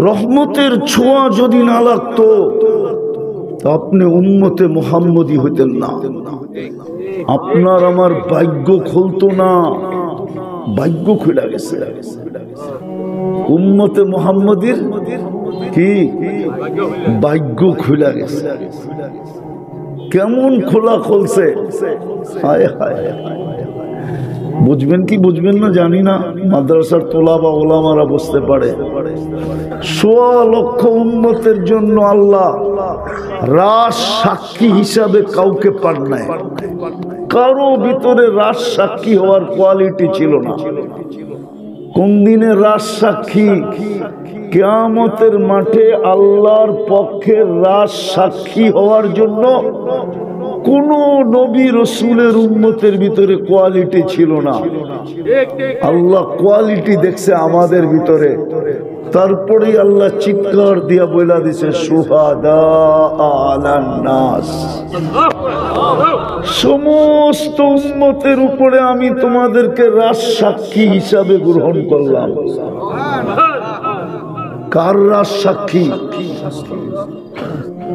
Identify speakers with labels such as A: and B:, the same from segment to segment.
A: রহমতের ছোঁয়া যদি না লাগতো আপনি উম্মতে মুহাম্মদী হইতেন না, আপনার আমার ভাগ্য খুলতো না। ভাগ্য খুলে গেছে, উম্মতে মুহাম্মদীর কি ভাগ্য খুলে গেছে। কেমন খোলা খুলছে, হায় হায়। বুঝবেন কি বুঝবেন না জানি না, মাদ্রাসার তোলা বা ওলামারা বুঝতে পারে। ১৬ লক্ষ উম্মতের জন্য আল্লাহ রাজ সাক্ষী হিসাবে কাউকে পান নাই। কারো ভিতরে রাজ সাক্ষী হওয়ার কোয়ালিটি ছিল না। কোন দিনে রাজ সাক্ষী? কিয়ামতের মাঠে আল্লাহর পক্ষে রাজ সাক্ষী হওয়ার জন্য কোন নবী রসুলের উম্মতের ভিতরে কোয়ালিটি ছিল না। আল্লাহ কোয়ালিটি দেখছে আমাদের ভিতরে, তারপরে আল্লাহ চিৎকার দিয়া বইলা দিছে শুহাদা আলান নাস। সমস্ত উম্মতের উপরে আমি তোমাদেরকে রাজ সাক্ষী হিসাবে গ্রহণ করলাম। কার রাজ সাক্ষী?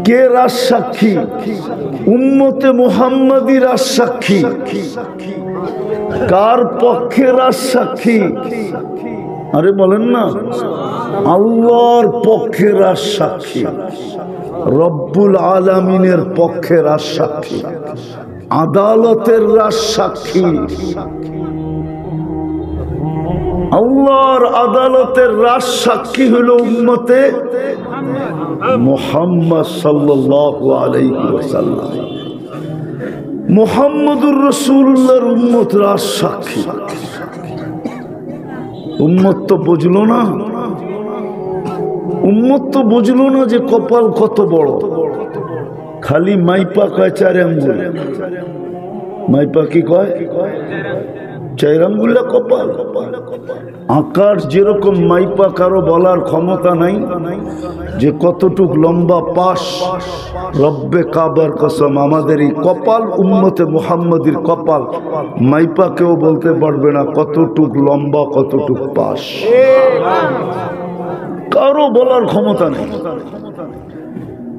A: কে রাজ সাক্ষী? উম্মতে মুহাম্মাদী রাজ সাক্ষী। কার পক্ষে রাজ সাক্ষী? আরে বলেন না, আল্লাহর পক্ষে রাজ সাক্ষী, রব্বুল আলামিনের পক্ষে রাজ সাক্ষী, আদালতের রাজ সাক্ষী। আল্লাহর আদালতের রাজ সাক্ষী হলো উম্মতে মুহাম্মদ সাল্লাল্লাহু আলাইহি ওয়াসাল্লাম। মুহাম্মদুর রাসূলুল্লাহর উম্মত রাজ সাক্ষী। উম্মত তো বুঝলো না, উম্মত তো বুঝলো না যে কপাল কত বড়। খালি মাইপা কয় 4 আঙ্গুল। মাইপা কি কয়? 4 আঙ্গুলা কপাল। আকার যেরকম মাইপা কারো বলার ক্ষমতা নাই যে কতটুক লম্বা পাশ। রব্বে কাবার কসম, আমাদের এই কপাল উম্মতে মুহাম্মদীর কপাল মাইপা কেউ বলতে পারবে না কতটুক লম্বা কতটুক পাশ, কারো বলার ক্ষমতা নেই।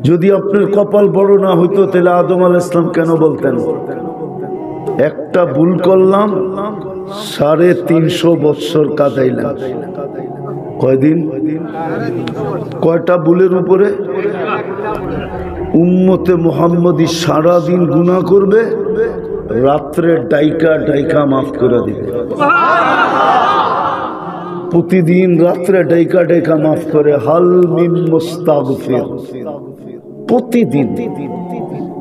A: যদি আপনার কপাল বড় না হইতো তাহলে আদম আলাইহিস সালাম কেন বলতেন একটা ভুল করলাম 350 বছর কাটাইলাম? কয়দিন? কয়টা ভুলের উপরে? উম্মতে মুহাম্মদী সারাদিন গুনাহ করবে, রাত্রে ডাইকা ডাইকা মাফ করে দিবে। প্রতিদিন রাত্রে ডাইকা ডাইকা মাফ করে। হাল মিন মুস্তাগফির, প্রতিদিন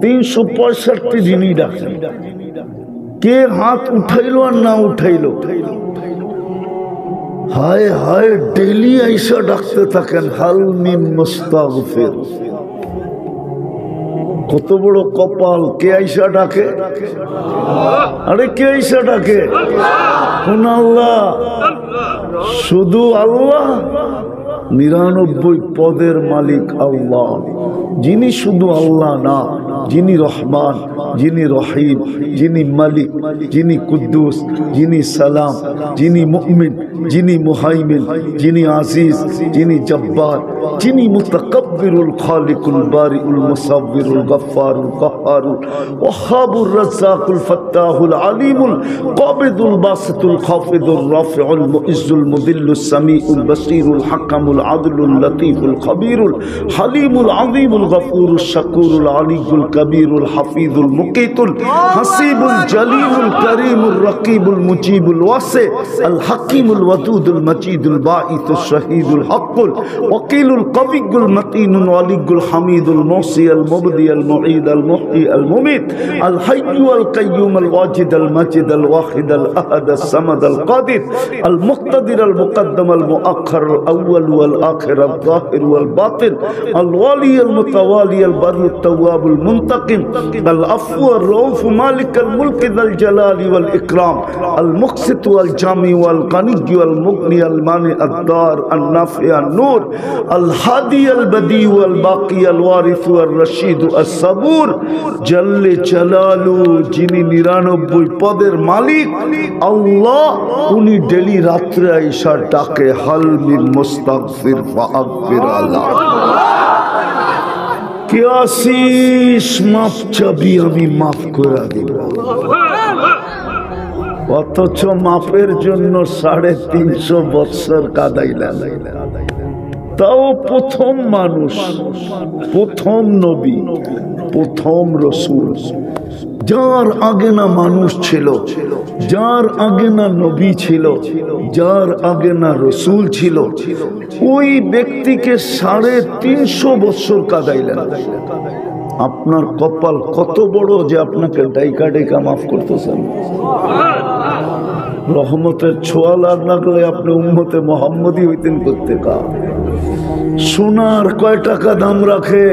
A: 365 দিনই ডাকে। কে হাত উঠাইলো আর না উঠাইলো, হায় হায় ডেইলি আইসা ডাকতে থাকেন হাল মিন মুস্তাগফির। কত বড় কপাল! কে আইসা ডাকে? আরে কে আইসা ডাকে? কোন আল্লাহ? শুধু আল্লাহ। 99 পদের মালিক আল্লাহ, যিনি শুধু আল্লাহ না, যিনি রহমান, যিনি রহিম, যিনি মালিক, যিনি কুদ্দুস, যিনি সালাম, যিনি মুমিন, যিনি মুহাইমিন, যিনি আজিজ, যিনি জব্বার, যিনি মুতাকাব্বিরুল খালিকুল বারিউল মুসাব্বিরুল গফফারুল কাহ্হারুল ওয়াহ্হাবুর রাজ্জাকুল ফাত্তাহুল আলিমুল কাবিদুল বাসিতুল খাফিদুর রাফিউল মুইজ্জুল মুদিল্লুস সামিউল বাসীরুল হাকামুল আদলুল লতীফুল খবীরুল হালিমুল আযীমুল গফুরুশ শাকুরুল আলিয়ুল কবীরুল হাফিজুল মুকীতুল হাসিবুল জলিলুল করিমুর রকিবুল মুজিবুল ওয়াসি আল হাকিমুল ওয়াদুদুল মজিদুল বাঈসুশ শহীদুল হকুল ওয়াকিলুল কবিয়ুল মতিনুল ওয়ালিয়ুল হামিদুল মুসি আল মুবদি আল মুঈদ আল মুহয়ি আল মুমীত আল হাইয়্যু আল কাইয়্যুম আল ওয়াজিদ আল মাজিদ আল ওয়াহিদ আল আহাদ আস সামাদ আল কাদির আল মুক্তাদির আল মুকদ্দম আল মুআখ্খার আল আউয়াল ওয়াল আখির আল যাহির ওয়াল বাতিন আল ওয়ালি আল মুতাওয়ালি আল বাররু التواب المنتقم العفو الرؤوف مالك الملك ذا الجلال والإكرام المقسط والجامع والغني والمغني المانع الدار النافع النور আল হাদি আল বদি ওয়াল বাকি আল ওয়ারিস ওয়ার রশিদ আস সাবুর জাল্লে জালালু, যিনি 99 পদের মালিক আল্লাহ, উনি ডেলি রাত্রে আইসা ডাকে হাল মিন মুস্তাগফির ফাগফির আল্লাহ, কে আসিস মাফ চাবি আমি মাফ করে দিব। অথচ মাফের জন্য 350 বছর কাদাইলেন। তাও প্রথম মানুষ, প্রথম নবী, প্রথম রসুল, যার আগে না মানুষ ছিল, যার আগে না নবী ছিল, যার আগে না রসুল ছিল, ওই ব্যক্তিকে 350 বছর কাদাইলেন। আপনার কপাল কত বড় যে আপনাকে ডাইকা ডাইকা মাফ করতেছেন। রহমতের ছোঁয়া লাগলে আপনি উম্মতে মোহাম্মদী হইতেন করতে। সোনার কয় টাকা দাম রাখে?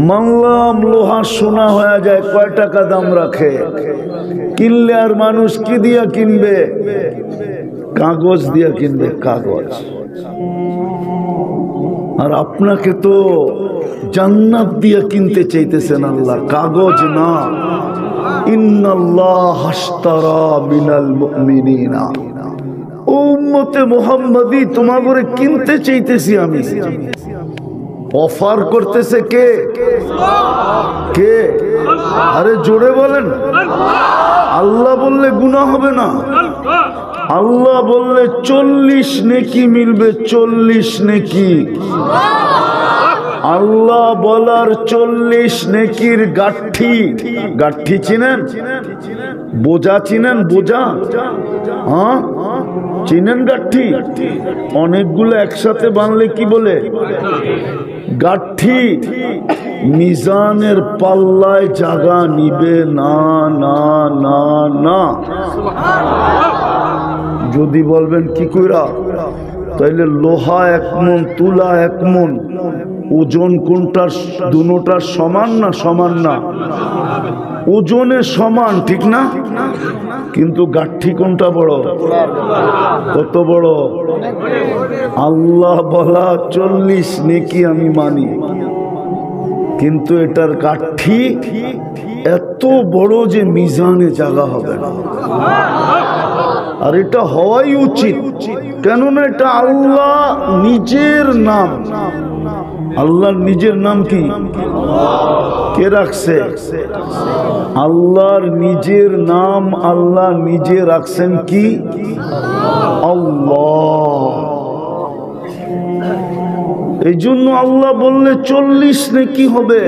A: মানলাম লোহা সোনা হয়ে যায়, কয় টাকা দাম রাখে? কিনলে আর মানুষ কি দিয়া কিনবে? কাগজ দিয়া কিনবে, কাগজ। আর আপনাকে তো জান্নাত দিয়া কিনতে চাইতেছেন আল্লাহ, কাগজ না। ইন্নাল্লাহ হাশতারা মিনাল মুমিনিনা, উম্মতে মুহাম্মাদি তোমাকে কিনতে চাইতেছি আমি। অফার করতেছে কে? কে? আরে জোরে বলেন। আল্লাহ বললে গুনাহ হবে না। আল্লাহ বললে 40 নেকি মিলবে, 40 নেকি। আল্লাহ বলার 40 নেকির গাঠি, গাঠি চিনেন? বোঝা চিনেন? বোঝা, হ্যাঁ চিনেন? গাঠি অনেকগুলো একসাথে বানলে কি বলে? গাঠি। মিজানের পাল্লায় জায়গা নিবে না, না, না, না। যদি বলবেন কি কইরা, তাইলে লোহা 1 মণ, তুলা 1 মণ, ওজন কোনটা? দুটোটার সমান না? সমান না, ওজনে সমান, ঠিক না? কিন্তু গাঠি কোনটা বড়? কত বড়? আল্লাহ বলা 40 নেকি আমি মানি, কিন্তু এটার গাঠি এত বড় যে মিজানে জায়গা হবে না। আর এটা হওয়াই উচিত, কেননা এটা আল্লাহ নিজের নাম। আল্লাহর নিজের নাম কি? কে রাখছে? আল্লাহর নিজের নাম আল্লাহ নিজে রাখছেন কি? আল্লাহ। এই জন্য আল্লাহ বললে 40 নেকি হবে।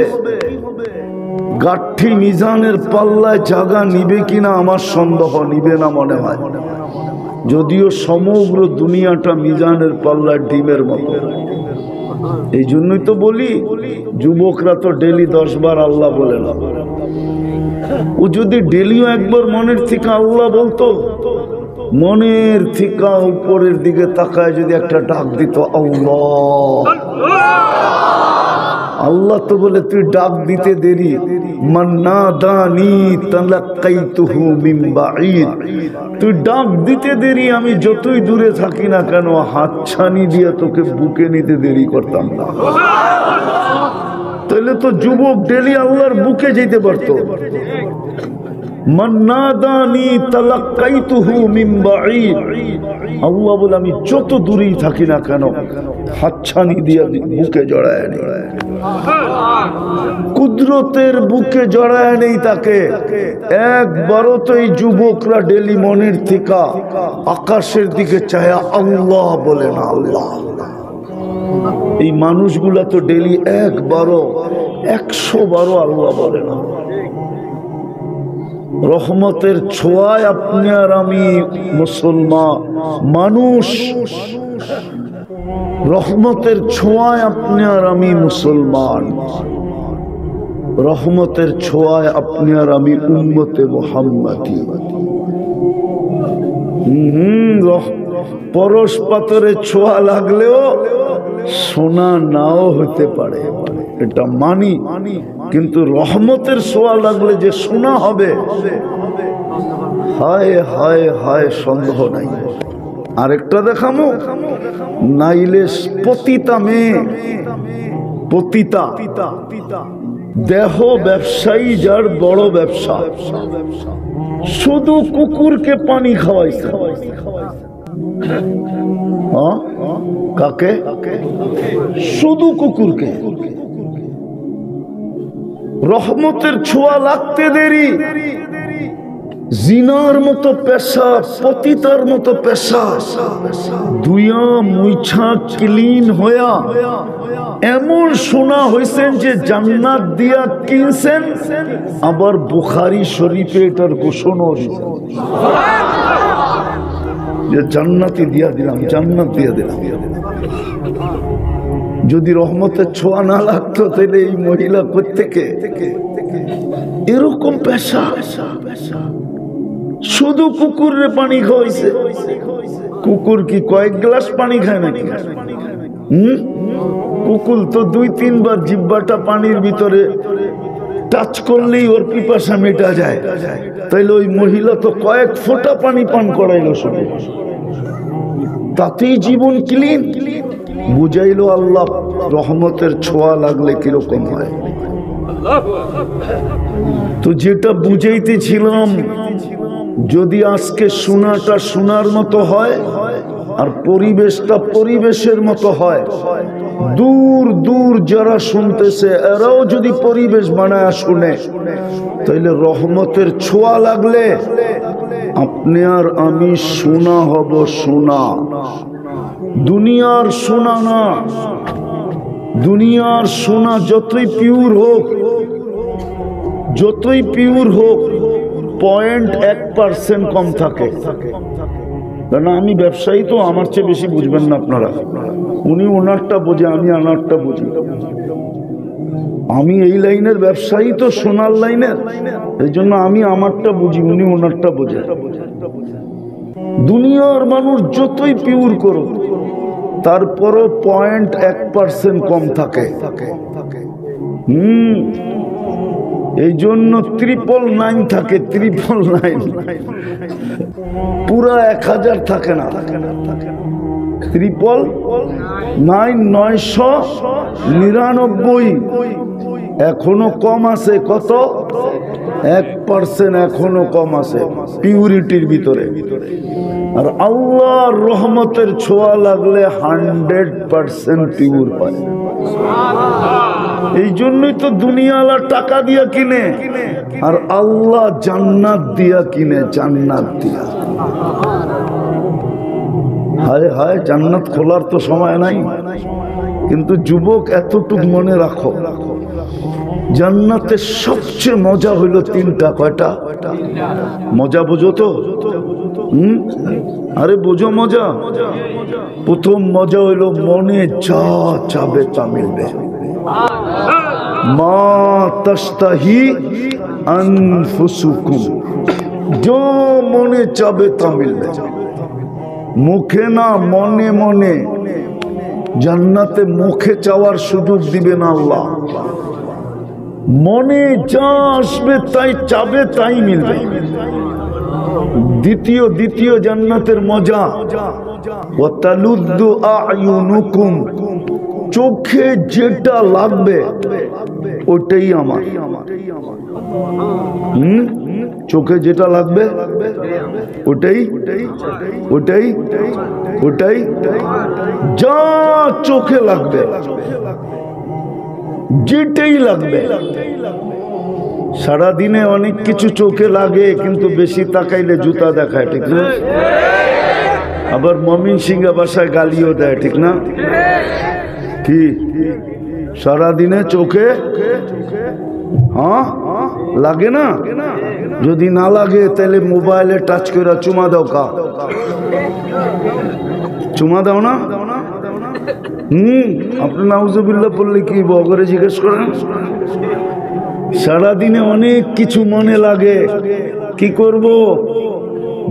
A: গাঠি মিজানের পাল্লায় জায়গা নিবে কিনা আমার সন্দেহ, নিবে না মনে হয়। যদিও সমগ্র দুনিয়াটা মিজানের পাল্লায় ডিমের মতো। এই জন্যই তো বলি, যুবকরা তো ডেলি 10 বার আল্লাহ বলে না। ও যদি ডেলিও একবার মনের থেকে আল্লাহ বলতো, মনের থেকে উপরের দিকে তাকায় যদি একটা ডাক দিত আল্লাহ, আল্লাহ তো বলে তুই ডাক দিতে দেরি। মান্নাদানি তালাক্কাইতুহু মিন বাঈদ, তুই ডাক দিতে দেরি, আমি যতই দূরে থাকি না কেন হাতছানি দিয়ে তোকে বুকে নিতে দেরি করতাম না। তাহলে তো যুবক ডেলি আল্লাহর বুকে যেতে পারতো। মান্নাদানি তালাক্কাইতুহু মিন বাঈদ, আল্লাহ বলে আমি যত দূরেই থাকি না কেন হাতছানি দিয়ে বুকে জড়ায় নেই, কুদরতের বুকে জড়ায় নেই তাকে। একবারও তো এই যুবকরা ডেলি মনের থেকে আকাশের দিকে চায়া আল্লাহ বলে না। আল্লাহ, এই মানুষগুলা তো ডেলি একবারও 100 বারও আল্লাহ বলে না। রহমতের ছোঁয়ায় আপনি আর আমি মুসলমান মানুষ, রহমতের ছোঁয়ায় আপনি আর আমি মুসলমান, রহমতের ছোঁয়ায় আপনি আর আমি উম্মতে মুহাম্মাদি। পরশ পাথরের ছোঁয়া লাগলেও সোনা নাও হতে পারে, এটা মানি। কিন্তু রহমতের ছোঁয়া লাগলে যে সোনা হবে, হায় হায় হায়, সন্দেহ নাই। আরেকটা দেখামো, নাইলে পতিতা মেয়ে, পতিতা দেহ ব্যবসায়ী, যার বড় ব্যবসা, শুধু কুকুরকে পানি খাওয়াইছে। কাকে? শুধু কুকুরকে। রহমতের ছোঁয়া লাগতে দেরি, জিনার মতো পেশা, পতিতার মতো পেশা, দুইয়া মুইছা ক্লিন হইয়া এমন শোনা হয়েছেন যে জান্নাত দিয়া কিনছেন, আবার বুখারী শরীফে এটার ঘোষণা যে জান্নাতি দিয়া দিলাম, জান্নাত দিয়া দিলাম। যদি রহমতের ছোঁয়া না লাগতো তাহলে এই মহিলা কোত্থেকে এরকম পেশা? শুধু কুকুরের পানি খাওয়াইছে। কুকুর কি কয়েক গ্লাস পানি খায় নাকি? কুকুর তো 2-3 বার জিহ্বাটা পানির ভিতরে টাচ করলেই ওর পিপাসা মেটা যায়। তাইলে ওই মহিলা তো কয়েক ফোঁটা পানি পান করাইল, শুধু তাতেই জীবন ক্লিন। বুঝাইলো আল্লাহ রহমতের ছোঁয়া লাগলে কিরকম হয়। তো যেটা বুঝাইতেছিলাম, যদি আজকে শোনাটা শোনার মতো হয় আর পরিবেশটা পরিবেশের মতো হয়, দূর দূর যারা শুনতেছে এরাও যদি পরিবেশ বানায় শুনে, তাইলে রহমতের ছোঁয়া লাগলে আপনি আর আমি শোনা হব, শোনা। দুনিয়ার শোনা না, দুনিয়ার শোনা যতই পিওর হোক, যতই পিওর হোক, 0.1% কম থাকে। কারণ আমি ব্যবসায়ী, তো আমার চেয়ে বেশি বুঝবেন না আপনারা। উনি ওনারটা বোঝে, আমি আনারটা বুঝি। আমি এই লাইনের ব্যবসায়ী, তো সোনার লাইনের, এই জন্য আমি আমারটা বুঝি, উনি ওনারটা বোঝে। দুনিয়ার মানুষ যতই পিওর করুক, তারপরও 0.1% কম থাকে। এই জন্য 999 থাকে, 999 পুরা 1000 থাকে না। 999 এখনো কম আছে। কত? 1% এখনো কম আছে পিউরিটির ভিতরে। আর আল্লাহর রহমতের ছোঁয়া লাগলে 100% পিউর হয়। এই জন্যই তো দুনিয়ালা টাকা দিয়া কিনে, আর আল্লাহ জান্নাত দিয়া কিনে, জান্নাত দিয়া। হায় হায়, জান্নাত খোলার তো সময় নাই। কিন্তু যুবক, এতটুকু মনে রাখো, জান্নাতের সবচেয়ে মজা হইল 3টা। কয়টা মজা বোঝো তো? আরে বোঝো মজা? প্রথম মজা হইল মনে যা চাবে তা মিলবে। মা তাস্তাহি আনফুসুকুম, जो মনে চাবে তা মিলবে। মুখে না, মনে মনে। জান্নাতে মুখে চাওয়ার সুযোগ দিবে না আল্লাহ। মনে যা আসবে তাই চাবে, তাই মিলবে। দ্বিতীয় জান্নাতের মজা, ওয়াতালুদ্দু আয়ুনুকুম, চোখে যেটা লাগবে ওটাই আমার। চোখে যেটা লাগবে ওটাই ওটাই ওটাই যা চোখে লাগবে, যেটাই লাগবে। সারাদিনে অনেক কিছু চোখে লাগে, কিন্তু বেশি তাকাইলে জুতা দেখায়, ঠিক না? আবার মমিন সিংহা বাসায় গালিও দেয়, ঠিক না? কি সারাদিনে চোখে লাগে না? যদি না লাগে তাহলে মোবাইলে টাচ করে চুমা দাও। কা চুমা দাও না? আপনি নাউজুবিল্লাহ বললে কি বগরে জিজ্ঞেস করেন? সারাদিনে অনেক কিছু মনে লাগে, কি করব?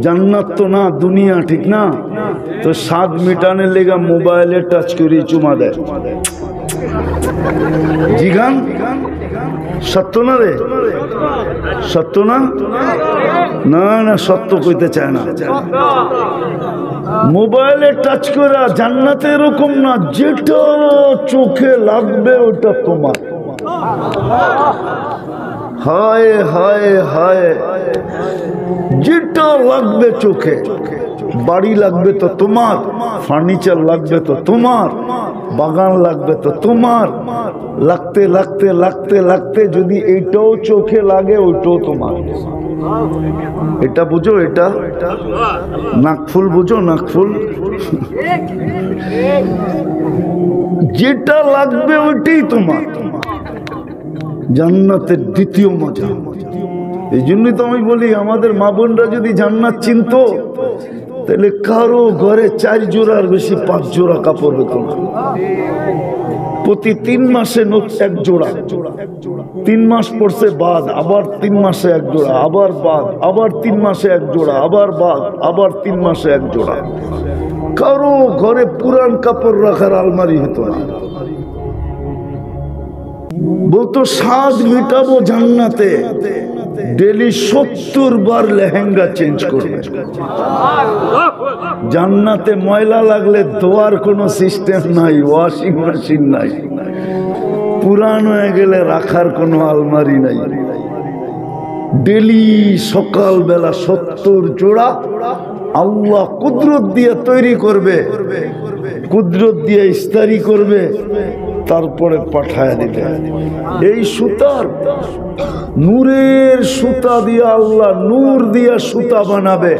A: জান্নাত তো না দুনিয়া, ঠিক না? তো স্বাদ মিটানের লেগা মোবাইলে টাচ করে চুমা দেয়। জিগান সত্য না রে? সত্য না? না না, সত্য কইতে চায় না। মোবাইলে টাচ করা জান্নাতে এরকম না, যেটা চোখে লাগবে ওটা তোমার। হায় হায় হায়, যেটা লাগবে চোখে, বাড়ি লাগবে তো তোমার, ফার্নিচার লাগবে তো তোমার, বাগান লাগবে তো তোমার, লাগতে লাগতে লাগতে লাগতে যদি এইটাও চোখে লাগে ওইটাও তোমার। এটা বুঝো, এটা নাকফুল বুঝো, নাকফুল। যেটা লাগবে ওইটাই তোমার। জান্নাতের দ্বিতীয় মজা। এই জন্যই তো আমি বলি, আমাদের মা বোনরা যদি জান্নাত চিনতো তাহলে কারো ঘরে 4 জোড়ার বেশি 5 জোড়া কাপড় হতো না। প্রতি 3 মাসে 1 জোড়া, 3 মাস পড়ছে বাদ, আবার 3 মাসে 1 জোড়া, আবার বাদ, আবার 3 মাসে 1 জোড়া, আবার বাদ, আবার 3 মাসে 1 জোড়া। কারো ঘরে পুরান কাপড় রাখার আলমারি হতো না। বলতো স্বাদ মিটাবো জান্নাতে, ডেলি 70 বার লেহেঙ্গা চেঞ্জ করবে। জান্নাতে ময়লা লাগলে ধোয়ার কোনো সিস্টেম নাই, ওয়াশিং মেশিন নাই, পুরান হয়ে গেলে রাখার কোনো আলমারি নাই। ডেলি সকালবেলা 70 জোড়া আল্লাহ কুদরত দিয়ে তৈরি করবে, কুদরত দিয়ে ইস্তারি করবে, তারপরে পাঠায় দিবে। এই সুতার নূরের সুতা দিয়া আল্লাহ নূর দিয়া সুতা বানাবে,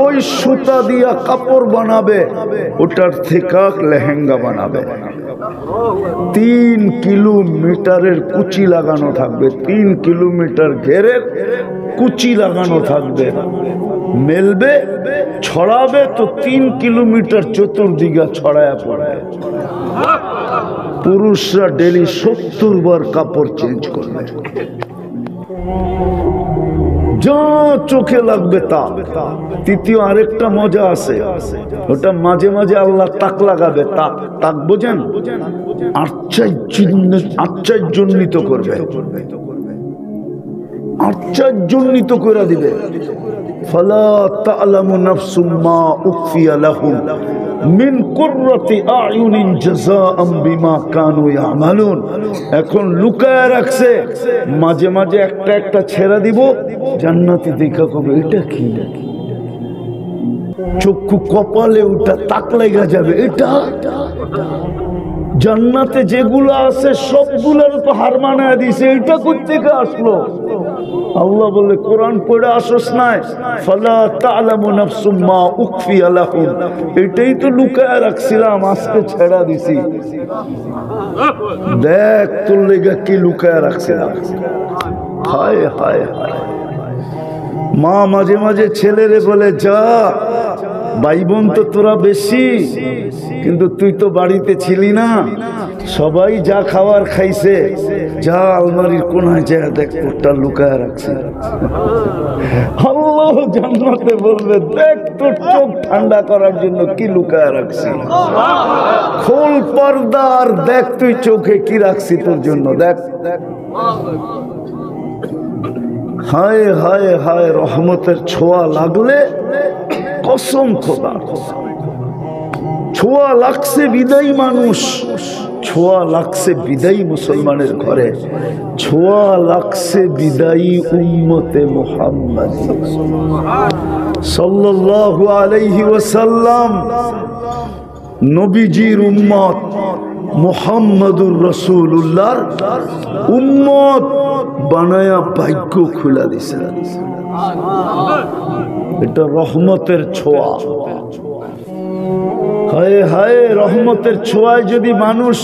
A: ওই সুতা দিয়া কাপড় বানাবে, ওটার থেকে লেহেঙ্গা বানাবে। 3 কিলোমিটারের কুচি লাগানো থাকবে, 3 কিলোমিটার ঘেরের কুচি লাগানো থাকবে। মেলবে, ছড়াবে তো 3 কিলোমিটার চতুর্দিকে ছড়ায়া পড়ে। পুরুষরা ডেলি 70 বার কাপড় চেঞ্জ করবে, যা চোখে লাগবে তা। তৃতীয় আরেকটা মজা আছে, ওটা মাঝে মাঝে আল্লাহ তাক লাগাবে। তাক, তাক বোঝেন? আশ্চর্যজনিত করবে, আশ্চর্যজনিত করে দিবে। ফালা তা'লামু নাফসুম মা উখফিয়া লাহুম মিন কুররাতি আ'য়ুনিন জাযাআম বিমা কানু ইয়ামালুন। এখন লুকায় রাখছে, মাঝে মাঝে একটা একটা ছেড়ে দিব, জান্নাতি দেখা কবে এটা কি, চক্ষু কপালে ওটা তাক লাগা যাবে। এটা জান্নাতে যেগুলো আছে সবগুলোর তো হার মানায় দিছে, এটা কোথা থেকে আসলো? আল্লাহ বলে কোরআন পড়ে আসোস নাই, ফালা তা'লামু নাফসুম মা উখফিয়া লাহুম, এটাই তো লুকায় রাখছিলাম, আজকে ছেড়া দিছি। দেখ তোর লেগে কি লুকায় রাখছিলাম। হায় হায় হায়। মা মাঝে মাঝে ছেলেরে বলে, যা ভাই বোন তো তোরা বেশি, কিন্তু তুই তো বাড়িতে ছিলি না, সবাই যা খাওয়ার খাইছে, যা আলমারির কোনায় যা দেখ তোরটা লুকায় রাখছে। আল্লাহ জান্নাতে বলবে, দেখ তোর চোখ ঠান্ডা করার জন্য কি লুকায় রাখছি, খোল পর্দা আর দেখ তুই চোখে কি রাখছি তোর জন্য, দেখ। হায় হায় হায়, রহমতের ছোঁয়া লাগলে কসম খোদা, ছোঁয়া লাগছে বিদায়ী মানুষ, ছোঁয়া লাগছে বিদায়ী মুসলমানের ঘরে, ছোঁয়া লাগছে বিদায়ী উম্মতে মুহাম্মদ সাল্লাল্লাহু আলাইহি ওয়াসাল্লাম। নবীজির উম্মত মুহাম্মাদুর রাসূলুল্লাহর উম্মত বানায়া ভাগ্য খুলে দিছে। এটা রহমতের ছোঁয়া। হায় হায়, রহমতের ছোঁয়ায় যদি মানুষ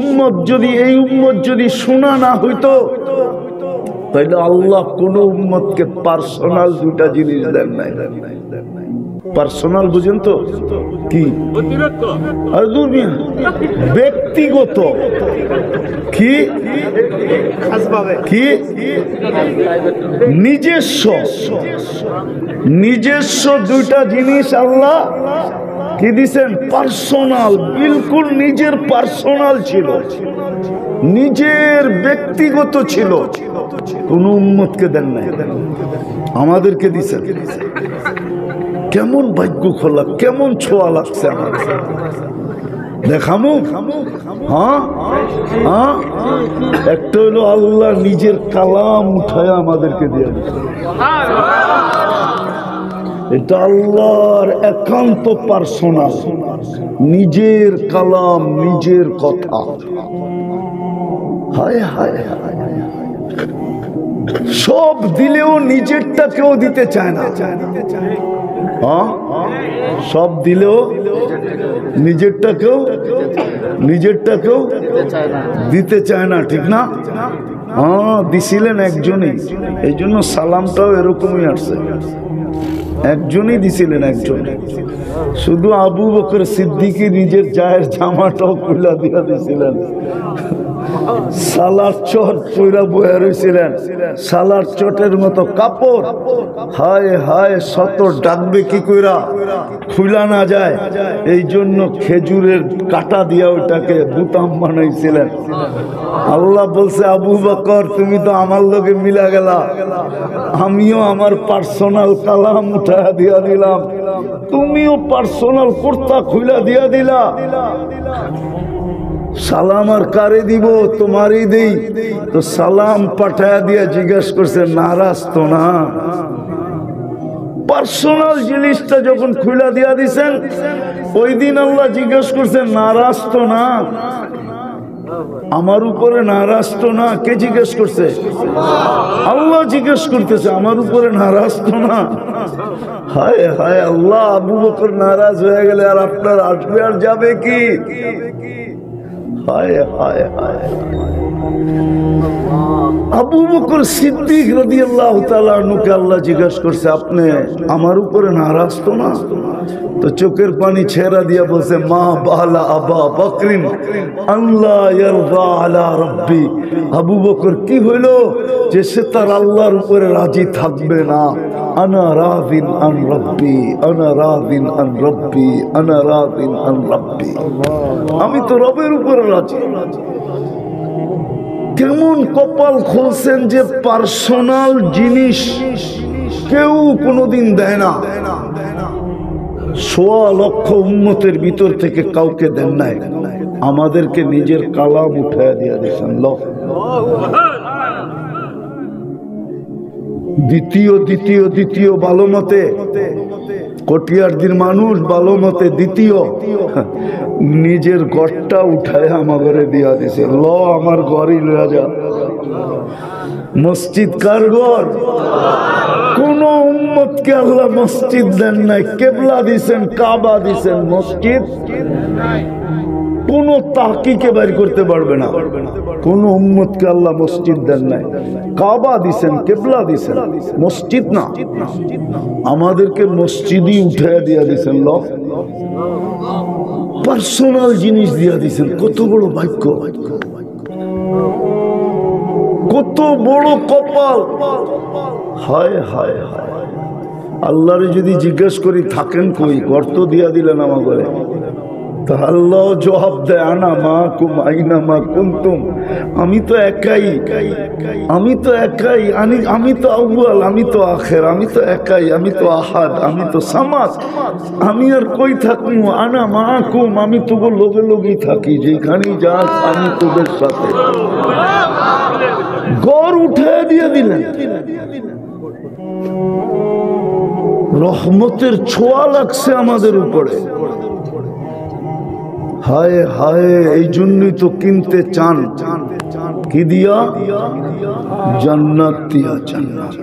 A: উম্মত, যদি এই উম্মত যদি শোনা না হইতো, তাহলে আল্লাহ কোন উম্মতকে পার্সোনাল 2টা জিনিস দেন নাই। পার্সোনাল বুঝেন তো কি? আর দূর মিয়া, ব্যক্তিগত কি কি নিজস্ব নিজস্ব দুইটা জিনিস আল্লাহ কি দিছেন? পার্সোনাল, বিলকুল নিজের পার্সোনাল ছিল, নিজের ব্যক্তিগত ছিল, কোন উম্মতকে দেন নাই, আমাদেরকে দিছেন। কেমন ভাগ্য খোলা, কেমন ছোঁয়া লাগছে আমার। দেখামু হ্যাঁ হ্যাঁ, একটা হলো আল্লাহ নিজের কালাম উঠায় আমাদেরকে দিয়ে দিচ্ছে, এটা আল্লাহর একান্ত পার্সোনাল, নিজের কালাম, নিজের কথা। হায় হায় হায়, সব দিলেও নিজেরটা কেউ দিতে চায় না। হ্যাঁ, সব দিলেও নিজেরটা কেউ দিতে চায় না, ঠিক না? হ্যাঁ, দিছিলেন একজনই, এই জন্য সালামটাও এরকমই আসছে। একজনই দিছিলেন, একজন, শুধু আবু বকর সিদ্দিকী নিজের জায়ের জামাটাও খুলে দিয়া দিছিলেন। সালার চট পইরা বয়া রইছিলেন, সালার চটের মতো কাপড়। হায় হায়, শত ডাকবে কি কইরা, খুলা না যায়, এই জন্য খেজুরের কাটা দিয়া ওইটাকে বুতাম বানাইছিলেন। আল্লাহ বলছে, আবু বকর তুমি তো আমার লগে মিলা গেলা, আমিও আমার পার্সোনাল কালাম উঠা দিয়া দিলাম, তুমিও পার্সোনাল কুর্তা খুলা দিয়া দিলা। সালাম আর কারে দিব? তোমারই দেই। তো সালাম পাঠায়া দিয়া জিজ্ঞাসা করছে, নারাজ তো না? পার্সোনাল জিনিসটা যখন খুলা দিয়া দিছেন, ওই দিন আল্লাহ জিজ্ঞাসা করছে, নারাজ তো না? আমার উপরে নারাজ তো না? কে জিজ্ঞেস করছে? আল্লাহ জিজ্ঞেস করতেছে, আমার উপরে নারাজ তো না? হায় হায় আল্লাহ, আবু বকর নারাজ হয়ে গেলে আর আপনার আসবে আর যাবে কি? হায় হায় হায়, আবু বকর সিদ্দিক রাদিয়াল্লাহু তাআলা আনহুকে আল্লাহ জিজ্ঞাসা করছে, আপনি আমার উপরে নারাজ তো না? তো চোখের পানি ছেড়া দিয়া বলছে, মা বালা আবা বকরিন আল্লাহ ইয়ারদা আলা রাব্বি। আবু বকর কি হইল যে সে তার আল্লাহর উপরে রাজি থাকবে না? আনা রাদিন আন রাব্বি, আনা রাদিন আন রাব্বি, আনা রাদিন আন রাব্বি, আমি তো রবের উপরে রাজি। কেমন কপাল খুলছেন যে পার্সোনাল জিনিস কেউ কোনোদিন দেয় না। ১৬ লক্ষ উম্মতের ভিতর থেকে কাউকে দেন নাই, আমাদেরকে নিজের কালাম উঠায় দিয়া দিয়েছেন। দ্বিতীয় দ্বিতীয় দ্বিতীয় ভালো মতে কটিয়ারদির মানুষ ভালো মতে দ্বিতীয় নিজের ঘরটা উঠায় আমার ঘরে দিয়া দিছে। আমার ঘরই লয়া যা। মসজিদ কার ঘর? কোন উম্মতকে আল্লাহ মসজিদ দেন নাই, কেবলা দিছেন, কাবা দিছেন, মসজিদ কোন তাহকিকে বাইর করতে পারবে না। কোন উম্মতকে আল্লাহ মসজিদ দেন নাই, কাবা দিছেন, কেবলা দিছেন, মসজিদ না। আমাদেরকে মসজিদই উঠাইয়া দিয়া দিছেন। পার্সোনাল জিনিস দিয়া দিছেন। কত বড় ভাগ্য, কত বড় কপাল। হায় হায় হায়, আল্লাহরে যদি জিজ্ঞেস করি থাকেন কই, গর্ত দিয়া দিলেন আমার ঘরে, তা আল্লাহ জবাব দেয়, আনা মাকুম আইনা মা কুনতুম, আমি তো একাই, আমি তো একাই, আমি তো আউয়াল, আমি তো আখের, আমি তো একাই, আমি তো আহাদ, আমি তো সামাদ, আমি আর কই থাকবো? আনা মাকুম, আমি তো লোকে লোকেই থাকি, যেখানেই যাস আমি তোদের সাথে। ঘর উঠে দিয়ে দিলেন। রহমতের ছোঁয়া লাগছে আমাদের উপরে। হায় হায়, এই জন্যই তো কিনতে চান, কি দিয়া? জান্নাত দিয়া। জান্নাত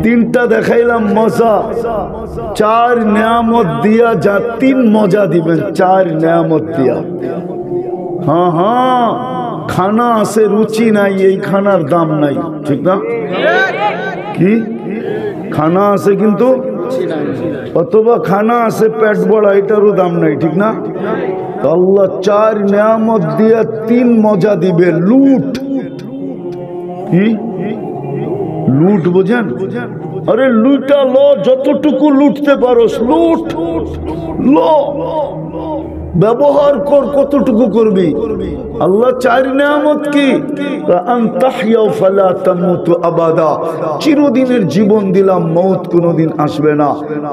A: তিনটা দেখাইলাম মজা, 4 নিয়ামত দিয়া যা 3 মজা দিবেন, 4 নিয়ামত দিয়া। হ্যাঁ হ্যাঁ, খানা আছে, রুচি নাই, এই খানার দাম নাই, ঠিক না? কি খানা আছে কিন্তু অথবা খানা আছে পেট বড়া, এটারও দাম নাই, ঠিক না? আল্লাহ 4 নিয়ামত দিয়ে 3 মজা দিবে। লুট, কি লুট বোঝেন? আরে লুটা লো, যতটুকু লুটতে পারো লুট লো, ব্যবহার কর, কতটুকু করবি। আল্লাহ 4 নিয়ামত কি? চিরদিনের জীবন দিলাম, মৌত কোনদিন আসবে না।